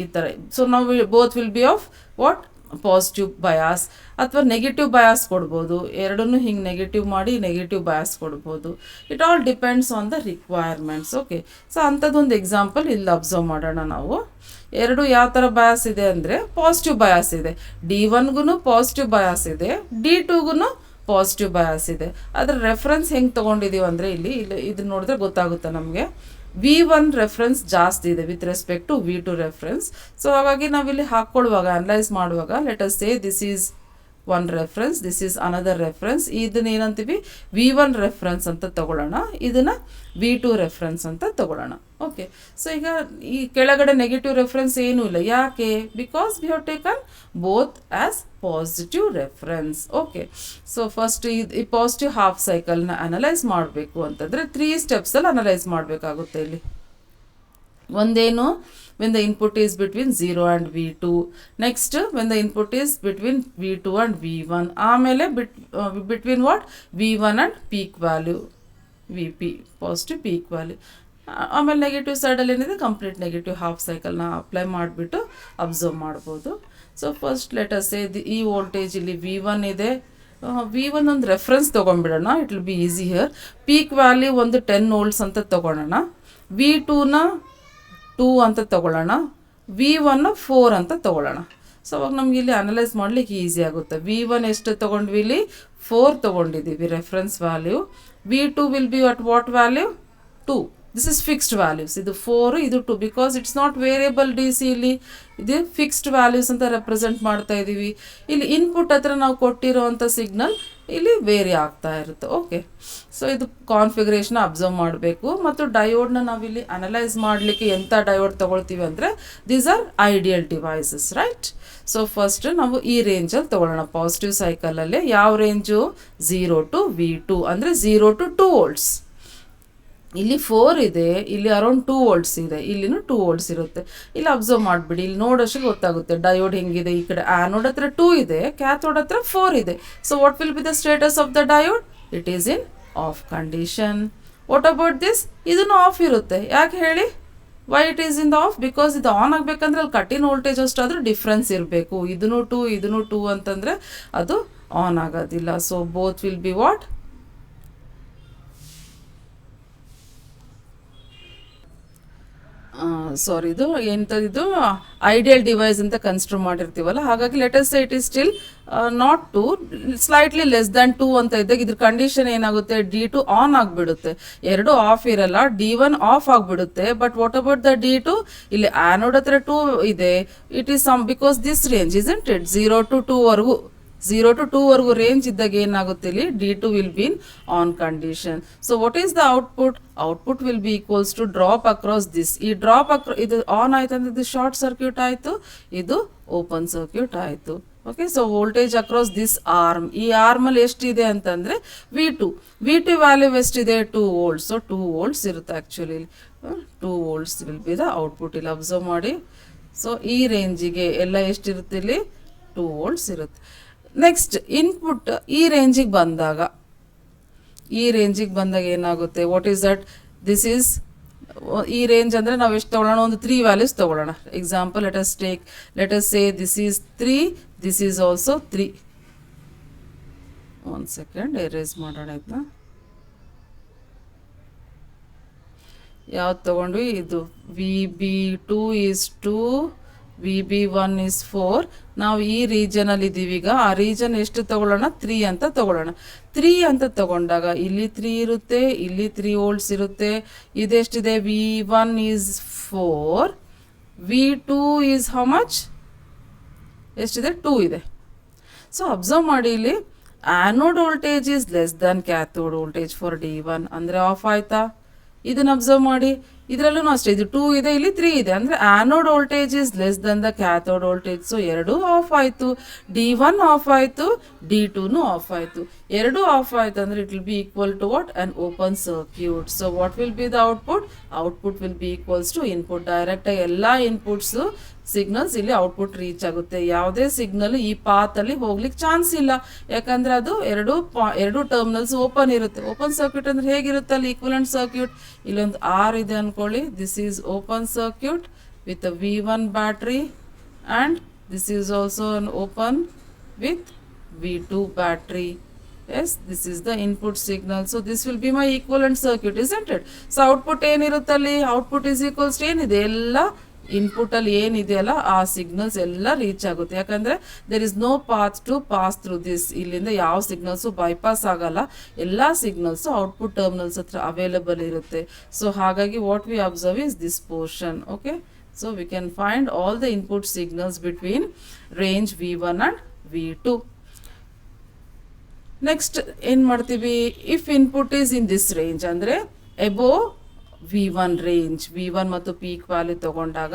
ಈ ಥರ. ಸೊ ನಾವು both will be of what, positive bias, ಅಥವಾ ನೆಗೆಟಿವ್ ಬಯಾಸ್ ಕೊಡ್ಬೋದು. ಎರಡನ್ನೂ ಹಿಂಗೆ ನೆಗೆಟಿವ್ ಮಾಡಿ ನೆಗೆಟಿವ್ ಬಯಾಸ್ ಕೊಡ್ಬೋದು. It all depends on the requirements. Okay, so ಅಂಥದ್ದೊಂದು ಎಕ್ಸಾಂಪಲ್ ಇಲ್ಲಿ ಅಬ್ಸರ್ವ್ ಮಾಡೋಣ ನಾವು. ಎರಡು ಯಾವ ಥರ ಬಯಾಸ್ ಇದೆ ಅಂದರೆ, ಪಾಸಿಟಿವ್ ಬಯಾಸ್ ಇದೆ, D1ಗೂ ಪಾಸಿಟಿವ್ ಬಯಾಸ್ ಇದೆ, D2ಗೂ ಪಾಸಿಟಿವ್ ಬಯಾಸ್ ಇದೆ. ಅದರ ರೆಫರೆನ್ಸ್ ಹೆಂಗೆ ತೊಗೊಂಡಿದ್ದೀವಿ ಅಂದರೆ ಇಲ್ಲಿ ಇದು ನೋಡಿದ್ರೆ ಗೊತ್ತಾಗುತ್ತೆ ನಮಗೆ. V1 ರೆಫರೆನ್ಸ್ ಜಾಸ್ತಿ ಇದೆ with respect to V2 reference. So ಹಾಗಾಗಿ ನಾವಿಲ್ಲಿ ಹಾಕ್ಕೊಳ್ಳುವಾಗ, ಅನಲೈಸ್ ಮಾಡುವಾಗ, let us say this is one reference, this is another reference. ಇದನ್ನ ಏನಂತೀವಿ, V1 ರೆಫರೆನ್ಸ್ ಅಂತ ತಗೊಳ್ಳೋಣ, ಇದನ್ನು V2 ರೆಫರೆನ್ಸ್ ಅಂತ ತಗೊಳ್ಳೋಣ. ಓಕೆ, ಸೊ ಈಗ ಈ ಕೆಳಗಡೆ ನೆಗೆಟಿವ್ ರೆಫರೆನ್ಸ್ ಏನೂ ಇಲ್ಲ. ಯಾಕೆ? Because we have taken both as positive reference. Okay, so first ಈ ಪಾಸಿಟಿವ್ ಹಾಫ್ ಸೈಕಲ್ನ ಅನಲೈಸ್ ಮಾಡಬೇಕು ಅಂತಂದರೆ 3 ಸ್ಟೆಪ್ಸಲ್ಲಿ ಅನಲೈಸ್ ಮಾಡಬೇಕಾಗುತ್ತೆ. ಇಲ್ಲಿ ಒಂದೇನು, when the input is between 0 and V2. Next, when the input is between V2 and V1. ಆಮೇಲೆ between what, V1 and peak value, VP, positive peak value. ಆಮೇಲೆ negative ಸೈಡಲ್ಲಿ ಏನಿದೆ, complete negative half ಸೈಕಲ್ನ apply ಮಾಡಿಬಿಟ್ಟು observe ಮಾಡ್ಬೋದು. So first let us say ಈ voltage ಇಲ್ಲಿ V1 ಇದೆ, V1 ಒಂದು ರೆಫರೆನ್ಸ್ ತೊಗೊಂಡ್ಬಿಡೋಣ, it will be easy here. Peak value ಒಂದು 10 ವೋಲ್ಟ್ಸ್ ಅಂತ ತೊಗೊಳ್ಳೋಣ, V2ನ 2 ಅಂತ ತೊಗೊಳ್ಳೋಣ, V1ನ 4 ಅಂತ ತೊಗೊಳ್ಳೋಣ. ಸೊ ಅವಾಗ ನಮ್ಗೆ ಇಲ್ಲಿ ಅನಲೈಸ್ ಮಾಡಲಿಕ್ಕೆ ಈಸಿ ಆಗುತ್ತೆ. V1 ಎಷ್ಟು ತೊಗೊಂಡ್ವಿ ಇಲ್ಲಿ 4 ತೊಗೊಂಡಿದ್ದೀವಿ reference value. V2 will be at what value 2. This is fixed values. ಇದು 4 ಇದು 2 because it's not variable D C. ಇಲ್ಲಿ ಇದು ಫಿಕ್ಸ್ಡ್ ವ್ಯಾಲ್ಯೂಸ್ ಅಂತ ರೆಪ್ರೆಸೆಂಟ್ ಮಾಡ್ತಾ ಇದ್ದೀವಿ. ಇಲ್ಲಿ ಇನ್ಪುಟ್ ಹತ್ರ ನಾವು ಕೊಟ್ಟಿರೋವಂಥ ಸಿಗ್ನಲ್ ಇಲ್ಲಿ ವೇರಿ ಆಗ್ತಾ ಇರುತ್ತೆ. ಓಕೆ, ಸೊ ಇದು ಕಾನ್ಫಿಗರೇಷನ್ ಅಬ್ಸರ್ವ್ ಮಾಡಬೇಕು. ಮತ್ತು ಡಯೋಡ್ನ ನಾವಿಲ್ಲಿ ಅನಲೈಸ್ ಮಾಡಲಿಕ್ಕೆ ಎಂಥ ಡಯೋಡ್ ತೊಗೊಳ್ತೀವಿ ಅಂದರೆ these are ideal devices, right? So first ನಾವು ಈ ರೇಂಜಲ್ಲಿ ತೊಗೊಳ್ಳೋಣ. ಪಾಸಿಟಿವ್ ಸೈಕಲಲ್ಲಿ ಯಾವ ರೇಂಜು 0 to V2 ಅಂದರೆ 0 to 2 ವೋಲ್ಟ್ಸ್. ಇಲ್ಲಿ 4 ಇದೆ, ಇಲ್ಲಿ ಅರೌಂಡ್ 2 ವೋಲ್ಟ್ಸ್ ಇದೆ, ಇಲ್ಲಿನೂ 2 ವೋಲ್ಟ್ಸ್ ಇರುತ್ತೆ. ಇಲ್ಲಿ ಅಬ್ಸರ್ವ್ ಮಾಡಿಬಿಡಿ, ಇಲ್ಲಿ ನೋಡೋಷ್ಟು ಗೊತ್ತಾಗುತ್ತೆ ಡಯೋಡ್ ಹೆಂಗಿದೆ. ಈ ಕಡೆ ಆ್ಯನೋಡ್ ಹತ್ರ 2 ಇದೆ, ಕ್ಯಾಥೋಡ್ ಹತ್ರ 4 ಇದೆ. So what will be the status of the diode? It is in off condition. What about this? ಇದನ್ನು ಆಫ್ ಇರುತ್ತೆ. ಯಾಕೆ ಹೇಳಿ? Why it is in the of? Because ಇದು ಆನ್ ಆಗಬೇಕಂದ್ರೆ ಅಲ್ಲಿ ಕಟ್ಟಿನ ವೋಲ್ಟೇಜ್ ಅಷ್ಟಾದರೂ ಡಿಫ್ರೆನ್ಸ್ ಇರಬೇಕು. ಇದನ್ನು 2 ಇದನ್ನು 2 ಅಂತಂದರೆ ಅದು ಆನ್ ಆಗೋದಿಲ್ಲ. So both will be what? Sorry, ಇದು ಎಂಥದ್ದು ಐಡಿಯಲ್ ಡಿವೈಸ್ ಅಂತ ಕನ್ಸಿಡರ್ ಮಾಡಿರ್ತೀವಲ್ಲ, ಹಾಗಾಗಿ let us say it is still not 2, slightly less than 2 ಅಂತ ಇದ್ದಾಗ ಇದ್ರ ಕಂಡೀಷನ್ ಏನಾಗುತ್ತೆ? D2 ಆನ್ ಆಗಿಬಿಡುತ್ತೆ. ಎರಡು ಆಫ್ ಇರಲ್ಲ, D1 ಆಫ್ ಆಗಿಬಿಡುತ್ತೆ. But what about the D2? ಇಲ್ಲಿ ಆ್ಯನೋಡ್ ಹತ್ರ 2 ಇದೆ. It is some because this range isn't it 0 to 2 ವರೆಗೂ 0 to 2 ವರೆಗೂ ರೇಂಜ್ ಇದ್ದಾಗ ಏನಾಗುತ್ತೆ? ಇಲ್ಲಿ D2 will be in on condition. So what is the output? Output will be equals to drop across this. ಈ drop ಇದು on ಆಯ್ತು ಅಂದರೆ ಇದು ಶಾರ್ಟ್ ಸರ್ಕ್ಯೂಟ್ ಆಯಿತು, ಇದು ಓಪನ್ ಸರ್ಕ್ಯೂಟ್ ಆಯಿತು. Okay, so voltage across this arm. ಈ ಆರ್ಮಲ್ಲಿ ಎಷ್ಟಿದೆ ಅಂತಂದರೆ V2 ವ್ಯಾಲ್ಯೂ ಎಷ್ಟಿದೆ? 2 ವೋಲ್ಟ್ಸ್. ಸೊ 2 ವೋಲ್ಟ್ಸ್ ಇರುತ್ತೆ actually. 2 volts will be the output. ಇಲ್ಲಿ ಅಬ್ಸರ್ವ್ ಮಾಡಿ. ಸೊ ಈ ರೇಂಜಿಗೆ ಎಲ್ಲ ಎಷ್ಟಿರುತ್ತೆ? ಇಲ್ಲಿ 2 ವೋಲ್ಟ್ಸ್ ಇರುತ್ತೆ. ನೆಕ್ಸ್ಟ್ ಇನ್ಪುಟ್ ಈ ರೇಂಜಿಗೆ ಬಂದಾಗ ಏನಾಗುತ್ತೆ? What is that? This is ಈ ರೇಂಜ್ ಅಂದರೆ ನಾವು ಎಷ್ಟು ತೊಗೊಳ್ಳೋಣ? ಒಂದು 3 ವ್ಯಾಲ್ಯೂಸ್ ತೊಗೊಳ್ಳೋಣ. Example let us say this is 3, this is also 3. ಒಂದು ಸೆಕೆಂಡ್ ಎರೇಸ್ ಮಾಡೋಣ ಆಯ್ತಾ? ಯಾವ್ದು ತೊಗೊಂಡ್ವಿ? ಇದು VB2 ಈಸ್ 2, VB1 ಈಸ್ 4. ನಾವು ಈ ರೀಜನಲ್ಲಿ ಇದ್ದೀವಿ ಈಗ. ಆ ರೀಜನ್ ಎಷ್ಟು ತೊಗೊಳ್ಳೋಣ? 3 ಅಂತ ತೊಗೊಳ್ಳೋಣ. 3 ಅಂತ ತೊಗೊಂಡಾಗ ಇಲ್ಲಿ 3 ಇರುತ್ತೆ, ಇಲ್ಲಿ 3 ವೋಲ್ಟ್ಸ್ ಇರುತ್ತೆ. ಇದೆಷ್ಟಿದೆ? V1 is 4, V2 is how much? ಎಷ್ಟಿದೆ? 2 ಇದೆ. ಸೊ ಅಬ್ಸರ್ವ್ ಮಾಡಿ, ಇಲ್ಲಿ anode voltage is less than cathode voltage for D1 ಅಂದರೆ ಆಫ್ ಆಯ್ತಾ? ಇದನ್ನು ಅಬ್ಸರ್ವ್ ಮಾಡಿ. ಇದರಲ್ಲೂ ಅಷ್ಟೇ, ಇದು 2 ಇದೆ, ಇಲ್ಲಿ 3 ಇದೆ, ಅಂದರೆ anode voltage is less than the cathode voltage. So ಎರಡೂ ಆಫ್ ಆಯಿತು. D1 ಆಫ್ ಆಯಿತು, D2 ಆಫ್ ಆಯಿತು. ಎರಡೂ ಆಫ್ ಆಯಿತು ಅಂದರೆ it will be equal to what? On open circuit. So what will be the output? Output will be equals to input. ಡೈರೆಕ್ಟಾಗಿ ಎಲ್ಲ inputs signals ಇಲ್ಲಿ ಔಟ್ಪುಟ್ ರೀಚ್ ಆಗುತ್ತೆ. ಯಾವುದೇ ಸಿಗ್ನಲ್ ಈ ಪಾತಲ್ಲಿ ಹೋಗ್ಲಿಕ್ಕೆ ಚಾನ್ಸ್ ಇಲ್ಲ, ಯಾಕಂದರೆ ಅದು ಎರಡು ಟರ್ಮಿನಲ್ಸ್ ಓಪನ್ ಇರುತ್ತೆ. ಓಪನ್ ಸರ್ಕ್ಯೂಟ್ ಅಂದರೆ ಹೇಗಿರುತ್ತೆ? ಅಲ್ಲಿ ಈಕ್ವಲೆಂಟ್ ಸರ್ಕ್ಯೂಟ್. ಇಲ್ಲೊಂದು R ಇದೆ ಅಂದ್ಕೊಳ್ಳಿ. This is open circuit with V1 battery and this is also an open with V2 battery. Yes, this is the input signal. So this will be my equivalent circuit, isn't it? So output ಏನಿರುತ್ತಲ್ಲಿ? Output is equals ಏನಿದೆ? ಎಲ್ಲ ಇನ್ಪುಟ್ಟಲ್ಲಿ ಏನಿದೆಯಲ್ಲ ಆ signals ಎಲ್ಲ reach ಆಗುತ್ತೆ. ಯಾಕಂದರೆ there is no path to pass through this. ಇಲ್ಲಿಂದ ಯಾವ ಸಿಗ್ನಲ್ಸು ಬೈಪಾಸ್ ಆಗಲ್ಲ. ಎಲ್ಲ ಸಿಗ್ನಲ್ಸು ಔಟ್ಪುಟ್ ಟರ್ಮಿನಲ್ಸ್ ಹತ್ರ ಅವೈಲಬಲ್ ಇರುತ್ತೆ. ಸೊ ಹಾಗಾಗಿ what we observe is this portion. Okay, so we can find all the input signals between range V1 and V2. Next ಏನು ಮಾಡ್ತೀವಿ? If input is in this range ಅಂದರೆ above V1 range. V1 ಮತ್ತು peak value ತೊಗೊಂಡಾಗ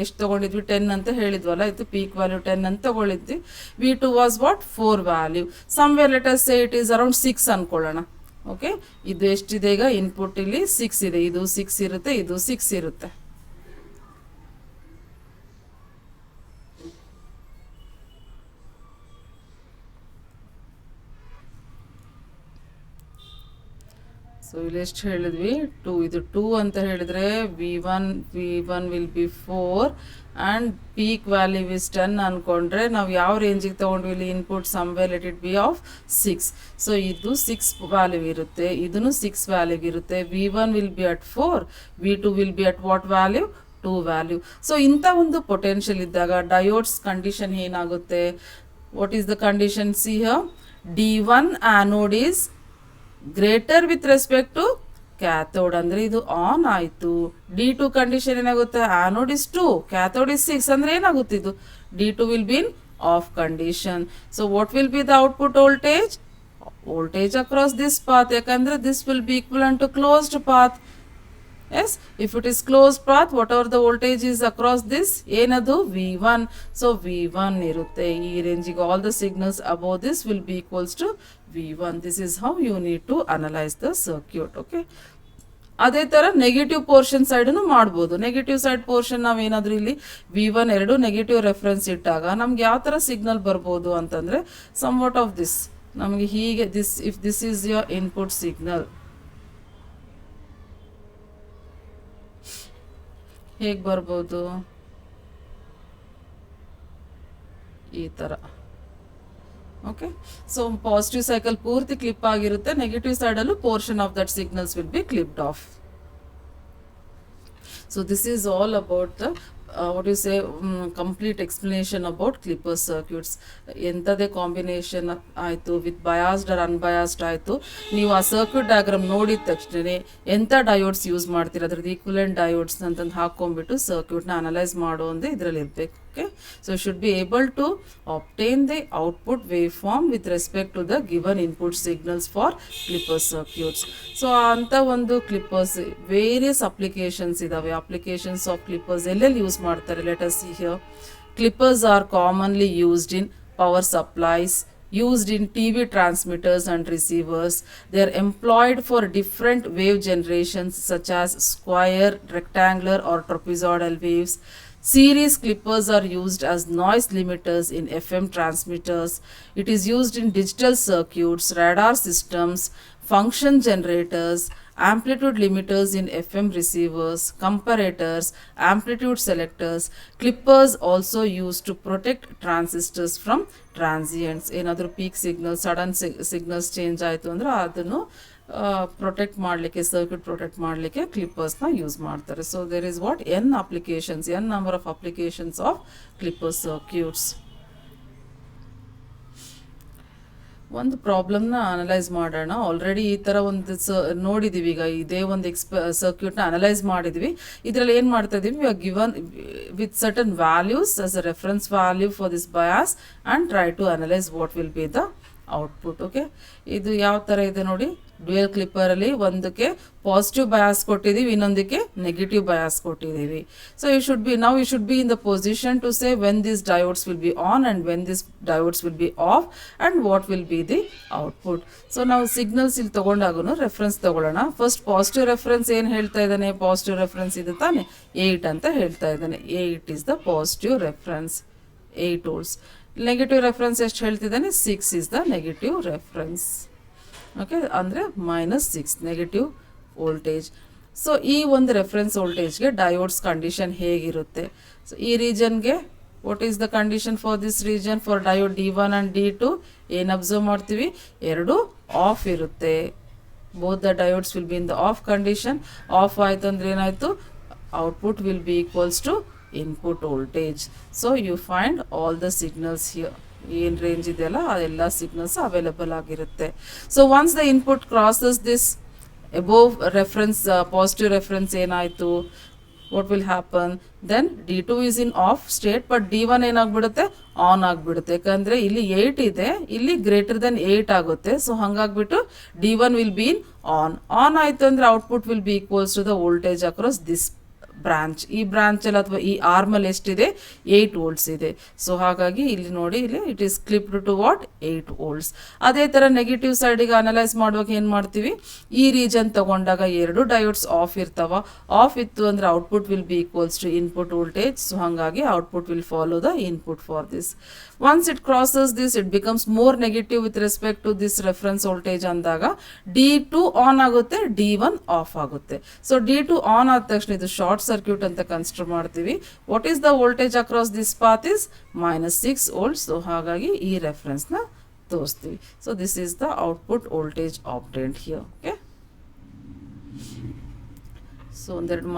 ಎಷ್ಟು ತೊಗೊಂಡಿದ್ವಿ? 10 ಅಂತ ಹೇಳಿದ್ವಲ್ಲ, ಇದು peak value 10 ಅಂತ ತೊಗೊಳಿದ್ವಿ. V2 was what? 4 value. Somewhere let us say it is around 6 ಅಂದ್ಕೊಳ್ಳೋಣ. ಓಕೆ, ಇದು ಎಷ್ಟಿದೆ ಈಗ? ಇನ್ಪುಟ್ ಇಲ್ಲಿ 6 ಇದೆ, ಇದು 6 ಇರುತ್ತೆ, ಇದು 6 ಇರುತ್ತೆ. ಸೊ ಇಲ್ಲಿ ಎಷ್ಟು ಹೇಳಿದ್ವಿ 2, ಇದು 2 ಅಂತ ಹೇಳಿದರೆ V1 will be 4 and peak value is 10 ಅಂದ್ಕೊಂಡ್ರೆ ನಾವು ಯಾವ ರೇಂಜಿಗೆ ತೊಗೊಂಡ್ವಿ ಇಲ್ಲಿ input somewhere let it be of 6. So ಇದು 6 ವ್ಯಾಲ್ಯೂ ಇರುತ್ತೆ, ಇದನ್ನು 6 ವ್ಯಾಲ್ಯೂ ಇರುತ್ತೆ. V1 will be at 4, V2 will be at what value 2 value. So ಇಂಥ ಒಂದು ಪೊಟೆನ್ಷಿಯಲ್ ಇದ್ದಾಗ ಡಯೋಡ್ಸ್ ಕಂಡೀಷನ್ ಏನಾಗುತ್ತೆ? What is the condition? See here, D1 anode is greater with respect to cathode, ಅಂದರೆ ಇದು on ಆಯಿತು. D2 condition ಏನಾಗುತ್ತೆ? Anode is 2, cathode is 6, ಅಂದರೆ ಏನಾಗುತ್ತೆ ಇದು? D2 will be in off condition. So what will be the output voltage? Voltage across this path, ಯಾಕಂದರೆ this will be equivalent to closed path. Yes, if it is closed path, whatever the voltage is across this, ಏನದು? V1. So V1 ಇರುತ್ತೆ ಈ ರೇಂಜಿಗೆ. all the signals above this will be equals to V1. This is how you need to analyze the circuit. Okay, ಅದೇ ಥರ negative portion ಸೈಡನ್ನು ಮಾಡ್ಬೋದು. Negative side portion ನಾವೇನಾದರೂ ಇಲ್ಲಿ V1 ಎರಡು ನೆಗೆಟಿವ್ ರೆಫರೆನ್ಸ್ ಇಟ್ಟಾಗ ನಮ್ಗೆ ಯಾವ ಥರ ಸಿಗ್ನಲ್ ಬರ್ಬೋದು ಅಂತಂದರೆ, ಸಮ್ ವಾಟ್ ಆಫ್ ದಿಸ್. ನಮಗೆ ಹೀಗೆ if this is your input signal, ಹೇಗೆ ಬರ್ಬೋದು? ಈ ಥರ. ಓಕೆ, ಸೊ ಪಾಸಿಟಿವ್ ಸೈಕಲ್ ಪೂರ್ತಿ ಕ್ಲಿಪ್ ಆಗಿರುತ್ತೆ, ನೆಗೆಟಿವ್ ಸೈಡಲ್ಲೂ portion of that signals will be clipped off. So this is all about the what you say complete explanation about clipper circuits. ಎಂಥದೇ combination ಆಯಿತು, with biased or unbiased ಆಯಿತು, ನೀವು ಆ circuit diagram ನೋಡಿದ ತಕ್ಷಣ ಎಂಥ ಡಯೋಡ್ಸ್ ಯೂಸ್ ಮಾಡ್ತೀರ ಅದ್ರದ್ದು ಈಕ್ವಲೆಂಟ್ ಡಯೋಡ್ಸ್ ಅಂತಂದು ಹಾಕ್ಕೊಂಡ್ಬಿಟ್ಟು ಸರ್ಕ್ಯೂಟ್ನ ಅನಲೈಸ್ ಮಾಡೋ ಅಂದರೆ ಇದರಲ್ಲಿ ಇರಬೇಕು. Okay, so should be able to obtain the output waveform with respect to the given input signals for clipper circuits. So ಅಂಥ ಒಂದು ಕ್ಲಿಪ್ಪರ್ಸ್ ವೇರಿಯಸ್ ಅಪ್ಲಿಕೇಶನ್ಸ್ ಇದ್ದಾವೆ. ಅಪ್ಲಿಕೇಶನ್ಸ್ ಆಫ್ ಕ್ಲಿಪ್ಪರ್ಸ್ ಎಲ್ಲೆಲ್ಲಿ ಯೂಸ್ ಮಾಡ್ತಾರೆ? Let us see here. Clippers are commonly used in power supplies, used in TV transmitters and receivers. They are employed for different wave generations such as square, rectangular or trapezoidal waves. Series clippers are used as noise limiters in FM transmitters. It is used in digital circuits, radar systems, function generators, amplitude limiters in FM receivers, comparators, amplitude selectors. Clippers also used to protect transistors from transients. ಏನಾದರೂ peak signal, sudden signals change ಆಯಿತು ಅಂದರೆ ಅದನ್ನು protect ಮಾಡಲಿಕ್ಕೆ, circuit protect ಮಾಡಲಿಕ್ಕೆ ಕ್ಲಿಪ್ಪರ್ಸ್ನ use ಮಾಡ್ತಾರೆ. So there is what n applications, n number of applications of clipper circuits. ಒಂದು ಪ್ರಾಬ್ಲಮ್ನ ಅನಲೈಸ್ ಮಾಡೋಣ. ಆಲ್ರೆಡಿ ಈ ಥರ ಒಂದು ನೋಡಿದ್ದೀವಿ. ಈಗ ಇದೇ ಒಂದು ಸರ್ಕ್ಯೂಟ್ನ ಅನಲೈಸ್ ಮಾಡಿದ್ವಿ. ಇದರಲ್ಲಿ ಏನು ಮಾಡ್ತಾ ಇದ್ದೀವಿ? We are given with certain values as a reference value for this bias and try to analyse what will be the output. Okay, ಇದು ಯಾವ ಥರ ಇದೆ ನೋಡಿ. ಡ್ಯುಯಲ್ ಕ್ಲಿಪ್ಪರಲ್ಲಿ ಒಂದಕ್ಕೆ ಪಾಸಿಟಿವ್ ಬಯಾಸ್ ಕೊಟ್ಟಿದ್ದೀವಿ, ಇನ್ನೊಂದಕ್ಕೆ ನೆಗೆಟಿವ್ ಬಯಾಸ್ ಕೊಟ್ಟಿದ್ದೀವಿ. So you should be in the position to say when this diodes will be on and when this diodes will be off and what will be the output. So ನಾವು signals ಇಲ್ಲಿ ತೊಗೊಂಡಾಗೂ reference ತೊಗೊಳ್ಳೋಣ. First positive reference ಏನು ಹೇಳ್ತಾ ಇದ್ದಾನೆ? Positive reference ಇದು ತಾನೆ 8 ಅಂತ ಹೇಳ್ತಾ ಇದ್ದಾನೆ. 8 is the positive reference, 8 volts. Negative reference ಎಷ್ಟು ಹೇಳ್ತಿದ್ದಾನೆ? 6 is the negative reference. Okay, ಅಂದರೆ -6 ನೆಗೆಟಿವ್ ವೋಲ್ಟೇಜ್. ಸೊ ಈ ಒಂದು ರೆಫರೆನ್ಸ್ ವೋಲ್ಟೇಜ್ಗೆ ಡಯೋಡ್ಸ್ ಕಂಡೀಷನ್ ಹೇಗಿರುತ್ತೆ? ಸೊ ಈ ರೀಜನ್ಗೆ what is the condition for this region? For diode D1 and D2 ಏನು ಅಬ್ಸರ್ವ್ ಮಾಡ್ತೀವಿ? ಎರಡು ಆಫ್ ಇರುತ್ತೆ. Both the diodes will be in the off condition. Off ಆಯಿತು ಅಂದರೆ ಏನಾಯಿತು? Output will be equals to input voltage. So you find all the signals here. ಏನು range ಇದೆಯಲ್ಲ ಅದೆಲ್ಲ ಸಿಗ್ನಲ್ಸ್ ಅವೈಲಬಲ್ ಆಗಿರುತ್ತೆ. So once the input crosses this above reference, positive reference ಏನಾಯಿತು? What will happen? Then D2 is in off state, but D1 ಏನಾಗ್ಬಿಡುತ್ತೆ? On ಆಗಿಬಿಡುತ್ತೆ. ಯಾಕಂದರೆ ಇಲ್ಲಿ 8 ಇದೆ, ಇಲ್ಲಿ ಗ್ರೇಟರ್ ದೆನ್ 8 ಆಗುತ್ತೆ. ಸೊ ಹಾಗಾಗ್ಬಿಟ್ಟು D1 will be in on. On ಆಯಿತು ಅಂದರೆ output will be equals to the voltage across this branch. ಈ ಬ್ರಾಂಚಲ್ಲಿ ಅಥವಾ ಈ ಆರ್ಮಲ್ಲಿ ಎಷ್ಟಿದೆ 8 ವೋಲ್ಟ್ಸ್ ಇದೆ. ಸೊ ಹಾಗಾಗಿ ಇಲ್ಲಿ ನೋಡಿ, ಇಲ್ಲಿ it is clipped to what 8 volts. ಅದೇ ಥರ ನೆಗೆಟಿವ್ ಸೈಡಿಗೆ ಅನಲೈಸ್ ಮಾಡುವಾಗ ಏನು ಮಾಡ್ತೀವಿ, ಈ ರೀಜನ್ ತಗೊಂಡಾಗ 2 ಡಯೋಡ್ಸ್ ಆಫ್ ಇರ್ತಾವ. ಆಫ್ ಇತ್ತು ಅಂದರೆ output will be equals to input voltage. So ಹಾಗಾಗಿ output will follow the input for this. Once it crosses this, it becomes more negative with respect to this reference voltage ಅಂದಾಗ D2 on ಆಗುತ್ತೆ, D1 of ಆಗುತ್ತೆ. So D2 on ಆದ ತಕ್ಷಣ ಇದು short circuit ಅಂತ consider ಮಾಡ್ತೀವಿ. What is the voltage across this path is -6 volts. So ಹಾಗಾಗಿ ಈ ರೆಫರೆನ್ಸ್ನ ತೋರಿಸ್ತೀವಿ. So this is the output voltage obtained here. Okay, so ಒಂದೆರಡು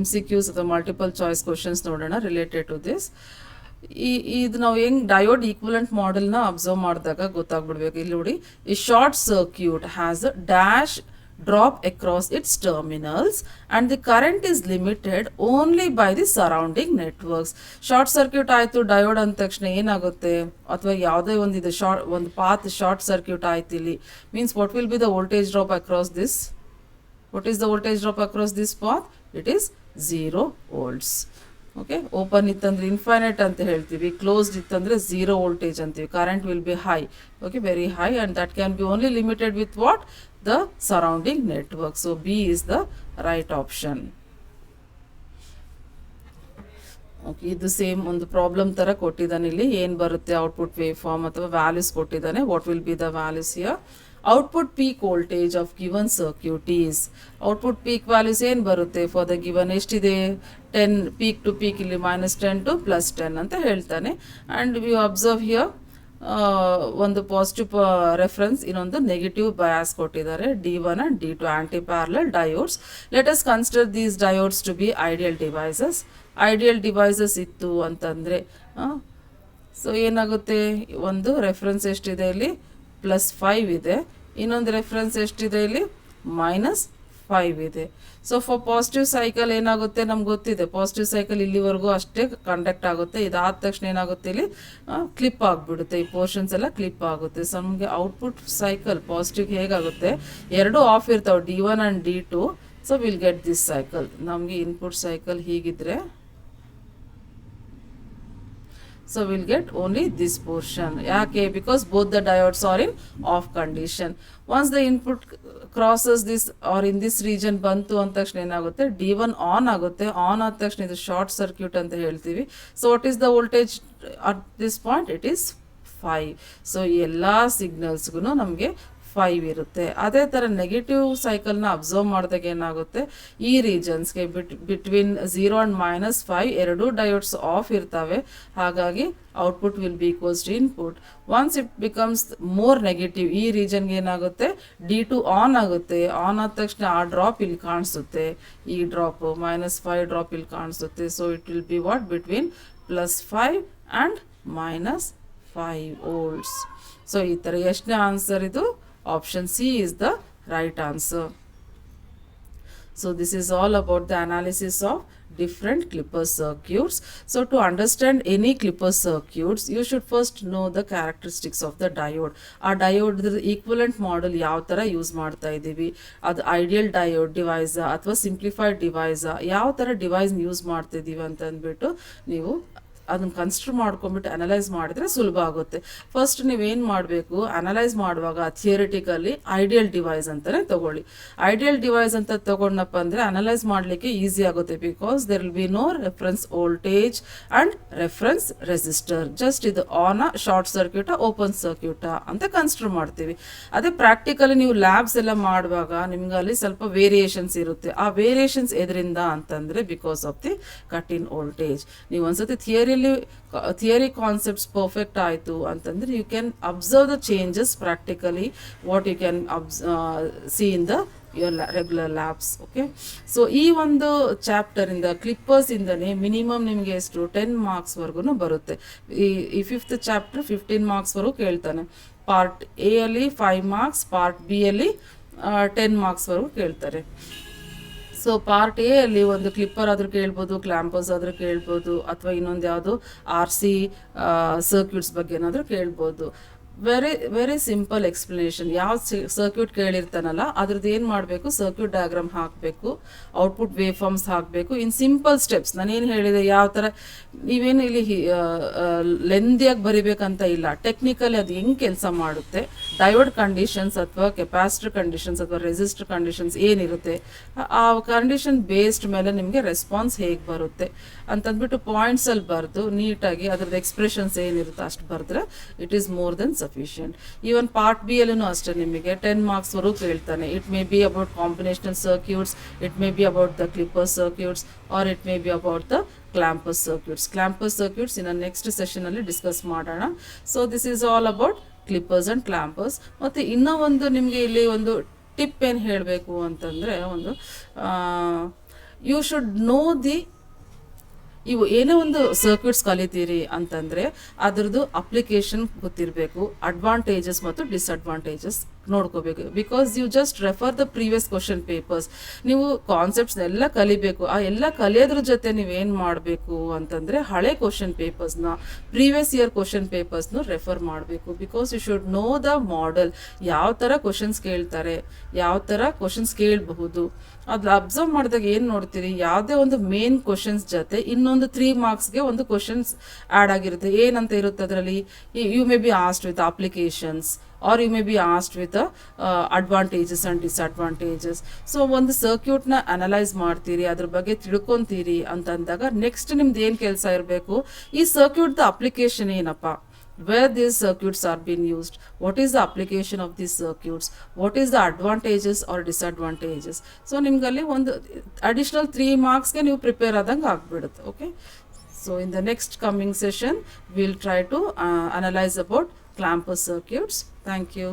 MCQs ಅಥವಾ ಮಲ್ಟಿಪಲ್ ಚಾಯ್ಸ್ ಕ್ವಶನ್ಸ್ ನೋಡೋಣ ರಿಲೇಟೆಡ್ ಟು ದಿಸ್. ಇದು ನಾವು ಹೆಂಗೆ ಡಯೋಡ್ ಈಕ್ವಲೆಂಟ್ ಮಾಡೆಲ್ನ ಅಬ್ಸರ್ವ್ ಮಾಡಿದಾಗ ಗೊತ್ತಾಗ್ಬಿಡ್ಬೇಕು. ಇಲ್ಲಿ ನೋಡಿ, ಈ short circuit has a dash drop across it's terminals and the current is limited only by the surrounding networks. Short circuit ಆಯಿತು ಡಯೋಡ್ ಅಂದ ತಕ್ಷಣ ಏನಾಗುತ್ತೆ, ಅಥವಾ ಯಾವುದೇ ಒಂದು ಒಂದು ಪಾತ್ ಶಾರ್ಟ್ ಸರ್ಕ್ಯೂಟ್ ಆಯ್ತು ಇಲ್ಲಿ, means what will be the voltage drop across this? What is the voltage drop across this path? It is 0 volts. Okay, open ಇತ್ತಂದ್ರೆ ಇನ್ಫೈನೈಟ್ ಅಂತ ಹೇಳ್ತೀವಿ, ಕ್ಲೋಸ್ಡ್ ಇತ್ತಂದರೆ 0 ವೋಲ್ಟೇಜ್ ಅಂತೀವಿ. Current will be high, okay, very high, and that can be only limited with what? The surrounding network. So B is the right option. Okay, ಇದು same ಒಂದು problem ಥರ ಕೊಟ್ಟಿದ್ದಾನೆ. ಇಲ್ಲಿ ಏನು ಬರುತ್ತೆ ಔಟ್ಪುಟ್ ವೇವ್ ಫಾರ್ಮ್ ಅಥವಾ values ಕೊಟ್ಟಿದ್ದಾನೆ. What will be the values here? Output peak voltage of given circuit is, output peak values ಏನು ಬರುತ್ತೆ ಫಾರ್ ದ ಗಿವನ್ ಎಷ್ಟಿದೆ 10, ಪೀಕ್ ಟು ಪೀಕ್ ಇಲ್ಲಿ -10 ಟು +10 ಅಂತ ಹೇಳ್ತಾನೆ. ಆ್ಯಂಡ್ ವಿ ಅಬ್ಸರ್ವ್ ಹಿಯರ್ ಒಂದು positive reference, ಇನ್ನೊಂದು ನೆಗೆಟಿವ್ ಬಯಾಸ್ ಕೊಟ್ಟಿದ್ದಾರೆ. D1 and D2 anti parallel diodes. Let us consider these diodes to be ideal devices. Ideal devices ಇತ್ತು ಅಂತಂದರೆ so ಏನಾಗುತ್ತೆ, ಒಂದು ರೆಫರೆನ್ಸ್ ಎಷ್ಟಿದೆ ಇಲ್ಲಿ +5 ಇದೆ, ಇನ್ನೊಂದು ರೆಫರೆನ್ಸ್ ಎಷ್ಟಿದೆ ಇಲ್ಲಿ -5 ಇದೆ. ಸೊ ಫಾರ್ ಪಾಸಿಟಿವ್ ಸೈಕಲ್ ಏನಾಗುತ್ತೆ ನಮ್ಗೆ ಗೊತ್ತಿದೆ, ಪಾಸಿಟಿವ್ ಸೈಕಲ್ ಇಲ್ಲಿವರೆಗೂ ಅಷ್ಟೇ ಕಂಡಕ್ಟ್ ಆಗುತ್ತೆ. ಇದಾದ ತಕ್ಷಣ ಏನಾಗುತ್ತೆ ಇಲ್ಲಿ ಕ್ಲಿಪ್ ಆಗಿಬಿಡುತ್ತೆ, ಈ ಪೋರ್ಷನ್ಸ್ ಎಲ್ಲ ಕ್ಲಿಪ್ ಆಗುತ್ತೆ. ಸೊ ನಮಗೆ ಔಟ್ಪುಟ್ ಸೈಕಲ್ ಪಾಸಿಟಿವ್ ಹೇಗಾಗುತ್ತೆ, ಎರಡು ಆಫ್ ಇರ್ತಾವೆ D1 and D2. So will get this cycle. ನಮಗೆ ಇನ್ಪುಟ್ ಸೈಕಲ್ ಹೀಗಿದ್ರೆ, so we'll get only this portion. Okay, because both the diodes are in off condition. Once the input crosses this or in this region bantu anta takshana enagutte D1 on agutte. On ಆದ ತಕ್ಷಣ ಇದು short circuit ಅಂತ ಹೇಳ್ತೀವಿ. So what is the voltage at this point? It is 5. So ಎಲ್ಲ ಸಿಗ್ನಲ್ಸ್ಗೂ ನಮಗೆ 5 ಇರುತ್ತೆ. ಅದೇ ಥರ ನೆಗೆಟಿವ್ ಸೈಕಲ್ನ ಅಬ್ಸರ್ವ್ ಮಾಡಿದಾಗ ಏನಾಗುತ್ತೆ, ಈ ರೀಜನ್ಸ್ಗೆ ಬಿಟ್ವೀನ್ 0 ಆ್ಯಂಡ್ -5 ಎರಡೂ ಡಯೋಡ್ಸ್ ಆಫ್ ಇರ್ತವೆ. ಹಾಗಾಗಿ output will be equals to input. Once it becomes more negative, ಈ ರೀಜನ್ಗೆ ಏನಾಗುತ್ತೆ D2 ಆನ್ ಆಗುತ್ತೆ. ಆನ್ ಆದ ತಕ್ಷಣ ಆ ಡ್ರಾಪ್ ಇಲ್ಲಿ ಕಾಣಿಸುತ್ತೆ, ಈ ಡ್ರಾಪ್ -5 ಡ್ರಾಪ್ ಇಲ್ಲಿ ಕಾಣಿಸುತ್ತೆ. So it will be what between +5 and -5 volts. So ಈ ಥರ ಎಷ್ಟನೇ ಆನ್ಸರ್ ಇದು? Option C is the right answer. So this is all about the analysis of different clipper circuits. So to understand any clipper circuits, you should first know the characteristics of the diode. ಆ diode equivalent model ಯಾವ ಥರ use ಮಾಡ್ತಾ ಇದ್ದೀವಿ, ಅದು ideal diode ಡಿವೈಸ ಅಥವಾ simplified ಡಿವೈಸ, ಯಾವ ಥರ device use ಮಾಡ್ತಿದ್ದೀವಿ ಅಂತ ಅಂದ್ಬಿಟ್ಟು ನೀವು ಅದನ್ನು ಕನ್ಸಿಡರ್ ಮಾಡ್ಕೊಂಡ್ಬಿಟ್ಟು ಅನಲೈಸ್ ಮಾಡಿದರೆ ಸುಲಭ ಆಗುತ್ತೆ. ಫಸ್ಟ್ ನೀವೇನು ಮಾಡಬೇಕು, ಅನಲೈಸ್ ಮಾಡುವಾಗ ಥಿಯರಿಟಿಕಲಿ ಐಡಿಯಲ್ ಡಿವೈಸ್ ಅಂತಲೇ ತೊಗೊಳ್ಳಿ. ಐಡಿಯಲ್ ಡಿವೈಸ್ ಅಂತ ತೊಗೊಂಡಪ್ಪ ಅಂದರೆ ಅನಲೈಸ್ ಮಾಡಲಿಕ್ಕೆ ಈಸಿ ಆಗುತ್ತೆ. Because there will be no reference voltage and reference resistor. Just ಇದು ಆನ್ ಶಾರ್ಟ್ ಸರ್ಕ್ಯೂಟಾ ಓಪನ್ ಸರ್ಕ್ಯೂಟಾ ಅಂತ ಕನ್ಸಿಡರ್ ಮಾಡ್ತೀವಿ. ಅದೇ ಪ್ರಾಕ್ಟಿಕಲಿ ನೀವು ಲ್ಯಾಬ್ಸ್ ಎಲ್ಲ ಮಾಡುವಾಗ ನಿಮ್ಗೆ ಅಲ್ಲಿ ಸ್ವಲ್ಪ ವೇರಿಯೇಷನ್ಸ್ ಇರುತ್ತೆ. ಆ ವೇರಿಯೇಷನ್ಸ್ ಎದರಿಂದ ಅಂತಂದರೆ because of the cut in voltage. ನೀವು ಒಂದ್ಸತಿ ಥಿಯರಿ ಕಾನ್ಸೆಪ್ಟ್ಸ್ ಪರ್ಫೆಕ್ಟ್ ಆಯಿತು ಅಂತಂದರೆ you can observe the changes practically what you can see in the your regular labs. Okay, so ಈ ಒಂದು ಚಾಪ್ಟರಿಂದ ಕ್ಲಿಪ್ಪರ್ಸಿಂದನೇ ಮಿನಿಮಮ್ ನಿಮಗೆ ಎಷ್ಟು 10 ಮಾರ್ಕ್ಸ್ವರೆಗೂ ಬರುತ್ತೆ. ಈ 5th ಚಾಪ್ಟರ್ 15 ಮಾರ್ಕ್ಸ್ವರೆಗೂ ಕೇಳ್ತಾನೆ. ಪಾರ್ಟ್ ಎ ಅಲ್ಲಿ 5 ಮಾರ್ಕ್ಸ್, ಪಾರ್ಟ್ ಬಿ ಅಲ್ಲಿ 10 ಮಾರ್ಕ್ಸ್ವರೆಗೂ ಕೇಳ್ತಾರೆ. ಸೊ ಪಾರ್ಟ್ ಎ ಅಲ್ಲಿ ಒಂದು ಕ್ಲಿಪ್ಪರ್ ಆದರೂ ಕೇಳ್ಬೋದು, ಕ್ಲ್ಯಾಂಪರ್ಸ್ ಆದರೂ ಕೇಳ್ಬೋದು, ಅಥವಾ ಇನ್ನೊಂದು ಯಾವುದು RC ಸರ್ಕ್ಯೂಟ್ಸ್ ಬಗ್ಗೆ ಏನಾದರೂ ಕೇಳ್ಬೋದು. Very simple explanation. ಯಾವ ಸರ್ಕ್ಯೂಟ್ ಕೇಳಿರ್ತಾನಲ್ಲ ಅದ್ರದ್ದು ಏನು ಮಾಡಬೇಕು, ಸರ್ಕ್ಯೂಟ್ ಡಯಾಗ್ರಾಮ್ ಹಾಕಬೇಕು, ಔಟ್ಪುಟ್ ವೇವ್ ಫಾರ್ಮ್ಸ್ ಹಾಕಬೇಕು ಇನ್ ಸಿಂಪಲ್ ಸ್ಟೆಪ್ಸ್. ನಾನೇನು ಹೇಳಿದೆ, ಯಾವ ಥರ ನೀವೇನು ಇಲ್ಲಿ ಲೆಂದಿಯಾಗಿ ಬರಿಬೇಕಂತ ಇಲ್ಲ, ಟೆಕ್ನಿಕಲಿ ಅದು ಹೆಂಗೆ ಕೆಲಸ ಮಾಡುತ್ತೆ, ಡಯೋಡ್ ಕಂಡೀಷನ್ಸ್ ಅಥವಾ ಕೆಪಾಸಿಟರ್ ಕಂಡೀಷನ್ಸ್ ಅಥವಾ ರೆಸಿಸ್ಟರ್ ಕಂಡೀಷನ್ಸ್ ಏನಿರುತ್ತೆ ಆ ಕಂಡೀಷನ್ ಬೇಸ್ಡ್ ಮೇಲೆ ನಿಮಗೆ ರೆಸ್ಪಾನ್ಸ್ ಹೇಗೆ ಬರುತ್ತೆ ಅಂತಂದ್ಬಿಟ್ಟು ಪಾಯಿಂಟ್ಸಲ್ಲಿ ಬರೆದು ನೀಟಾಗಿ ಅದ್ರದ್ದು ಎಕ್ಸ್ಪ್ರೆಷನ್ಸ್ ಏನಿರುತ್ತೆ ಅಷ್ಟು ಬರೆದ್ರೆ it is more than sufficient. Even part B ಯಲ್ಲೂ ಅಷ್ಟೇ ನಿಮಗೆ 10 ಮಾರ್ಕ್ಸ್ವರೆಗೂ ಕೇಳ್ತಾನೆ. It may be about combinational circuits, it may be about the clipper circuits, or it may be about the clamper circuits. Clamper circuits ಇನ್ನು next ಸೆಷನಲ್ಲಿ discuss ಮಾಡೋಣ. So this is all about clippers and clampers. ಮತ್ತು ಇನ್ನೂ ಒಂದು ನಿಮಗೆ ಇಲ್ಲಿ ಒಂದು tip ಏನು ಹೇಳಬೇಕು ಅಂತಂದರೆ, ಒಂದು ಯು ಶುಡ್ ನೋ ದಿ, ಇವು ಏನೇ ಒಂದು ಸರ್ಕ್ಯೂಟ್ಸ್ ಕಲಿತೀರಿ ಅಂತಂದರೆ ಅದರದ್ದು ಅಪ್ಲಿಕೇಶನ್ ಗೊತ್ತಿರಬೇಕು, ಅಡ್ವಾಂಟೇಜಸ್ ಮತ್ತು ಡಿಸ್ಅಡ್ವಾಂಟೇಜಸ್ ನೋಡ್ಕೋಬೇಕು. Because you just refer the previous question papers. ನೀವು ಕಾನ್ಸೆಪ್ಟ್ಸ್ ಎಲ್ಲ ಕಲಿಬೇಕು. ಆ ಎಲ್ಲ ಕಲಿಯೋದ್ರ ಜೊತೆ ನೀವೇನು ಮಾಡಬೇಕು ಅಂತಂದರೆ ಹಳೆ ಕ್ವಶನ್ ಪೇಪರ್ಸ್ನ, ಪ್ರೀವಿಯಸ್ ಇಯರ್ ಕ್ವಶನ್ ಪೇಪರ್ಸ್ನು ರೆಫರ್ ಮಾಡಬೇಕು. Because you should know the model, ಯಾವ ಥರ ಕ್ವಶನ್ಸ್ ಕೇಳ್ತಾರೆ, ಯಾವ ಥರ ಕ್ವಶನ್ಸ್ ಕೇಳಬಹುದು. ಅದು ಅಬ್ಸರ್ವ್ ಮಾಡಿದಾಗ ಏನು ನೋಡ್ತೀರಿ, ಯಾವುದೇ ಒಂದು ಮೇನ್ ಕ್ವಶನ್ಸ್ ಜೊತೆ ಇನ್ನೊಂದು 3 ಮಾರ್ಕ್ಸ್ಗೆ ಒಂದು ಕ್ವಶನ್ಸ್ ಆ್ಯಡ್ ಆಗಿರುತ್ತೆ. ಏನಂತ ಇರುತ್ತೆ ಅದರಲ್ಲಿ, you may be asked with applications or you may be asked with advantages and disadvantages. So ಒಂದು ಸರ್ಕ್ಯೂಟ್ನ ಅನಲೈಸ್ ಮಾಡ್ತೀರಿ, ಅದ್ರ ಬಗ್ಗೆ ತಿಳ್ಕೊತೀರಿ ಅಂತಂದಾಗ ನೆಕ್ಸ್ಟ್ ನಿಮ್ದು ಏನು ಕೆಲಸ ಇರಬೇಕು, ಈ ಸರ್ಕ್ಯೂಟ್ದ ಅಪ್ಲಿಕೇಶನ್ ಏನಪ್ಪ, where these circuits are being used, what is the application of these circuits, what is the advantages or disadvantages. So ನಿಮ್ಗಲ್ಲಿ ಒಂದು ಅಡಿಷನಲ್ 3 ಮಾರ್ಕ್ಸ್ಗೆ ನೀವು ಪ್ರಿಪೇರ್ ಆದಂಗೆ ಆಗಿಬಿಡುತ್ತೆ. Okay, so in the next coming session we'll try to analyze about clamper circuits. Thank you.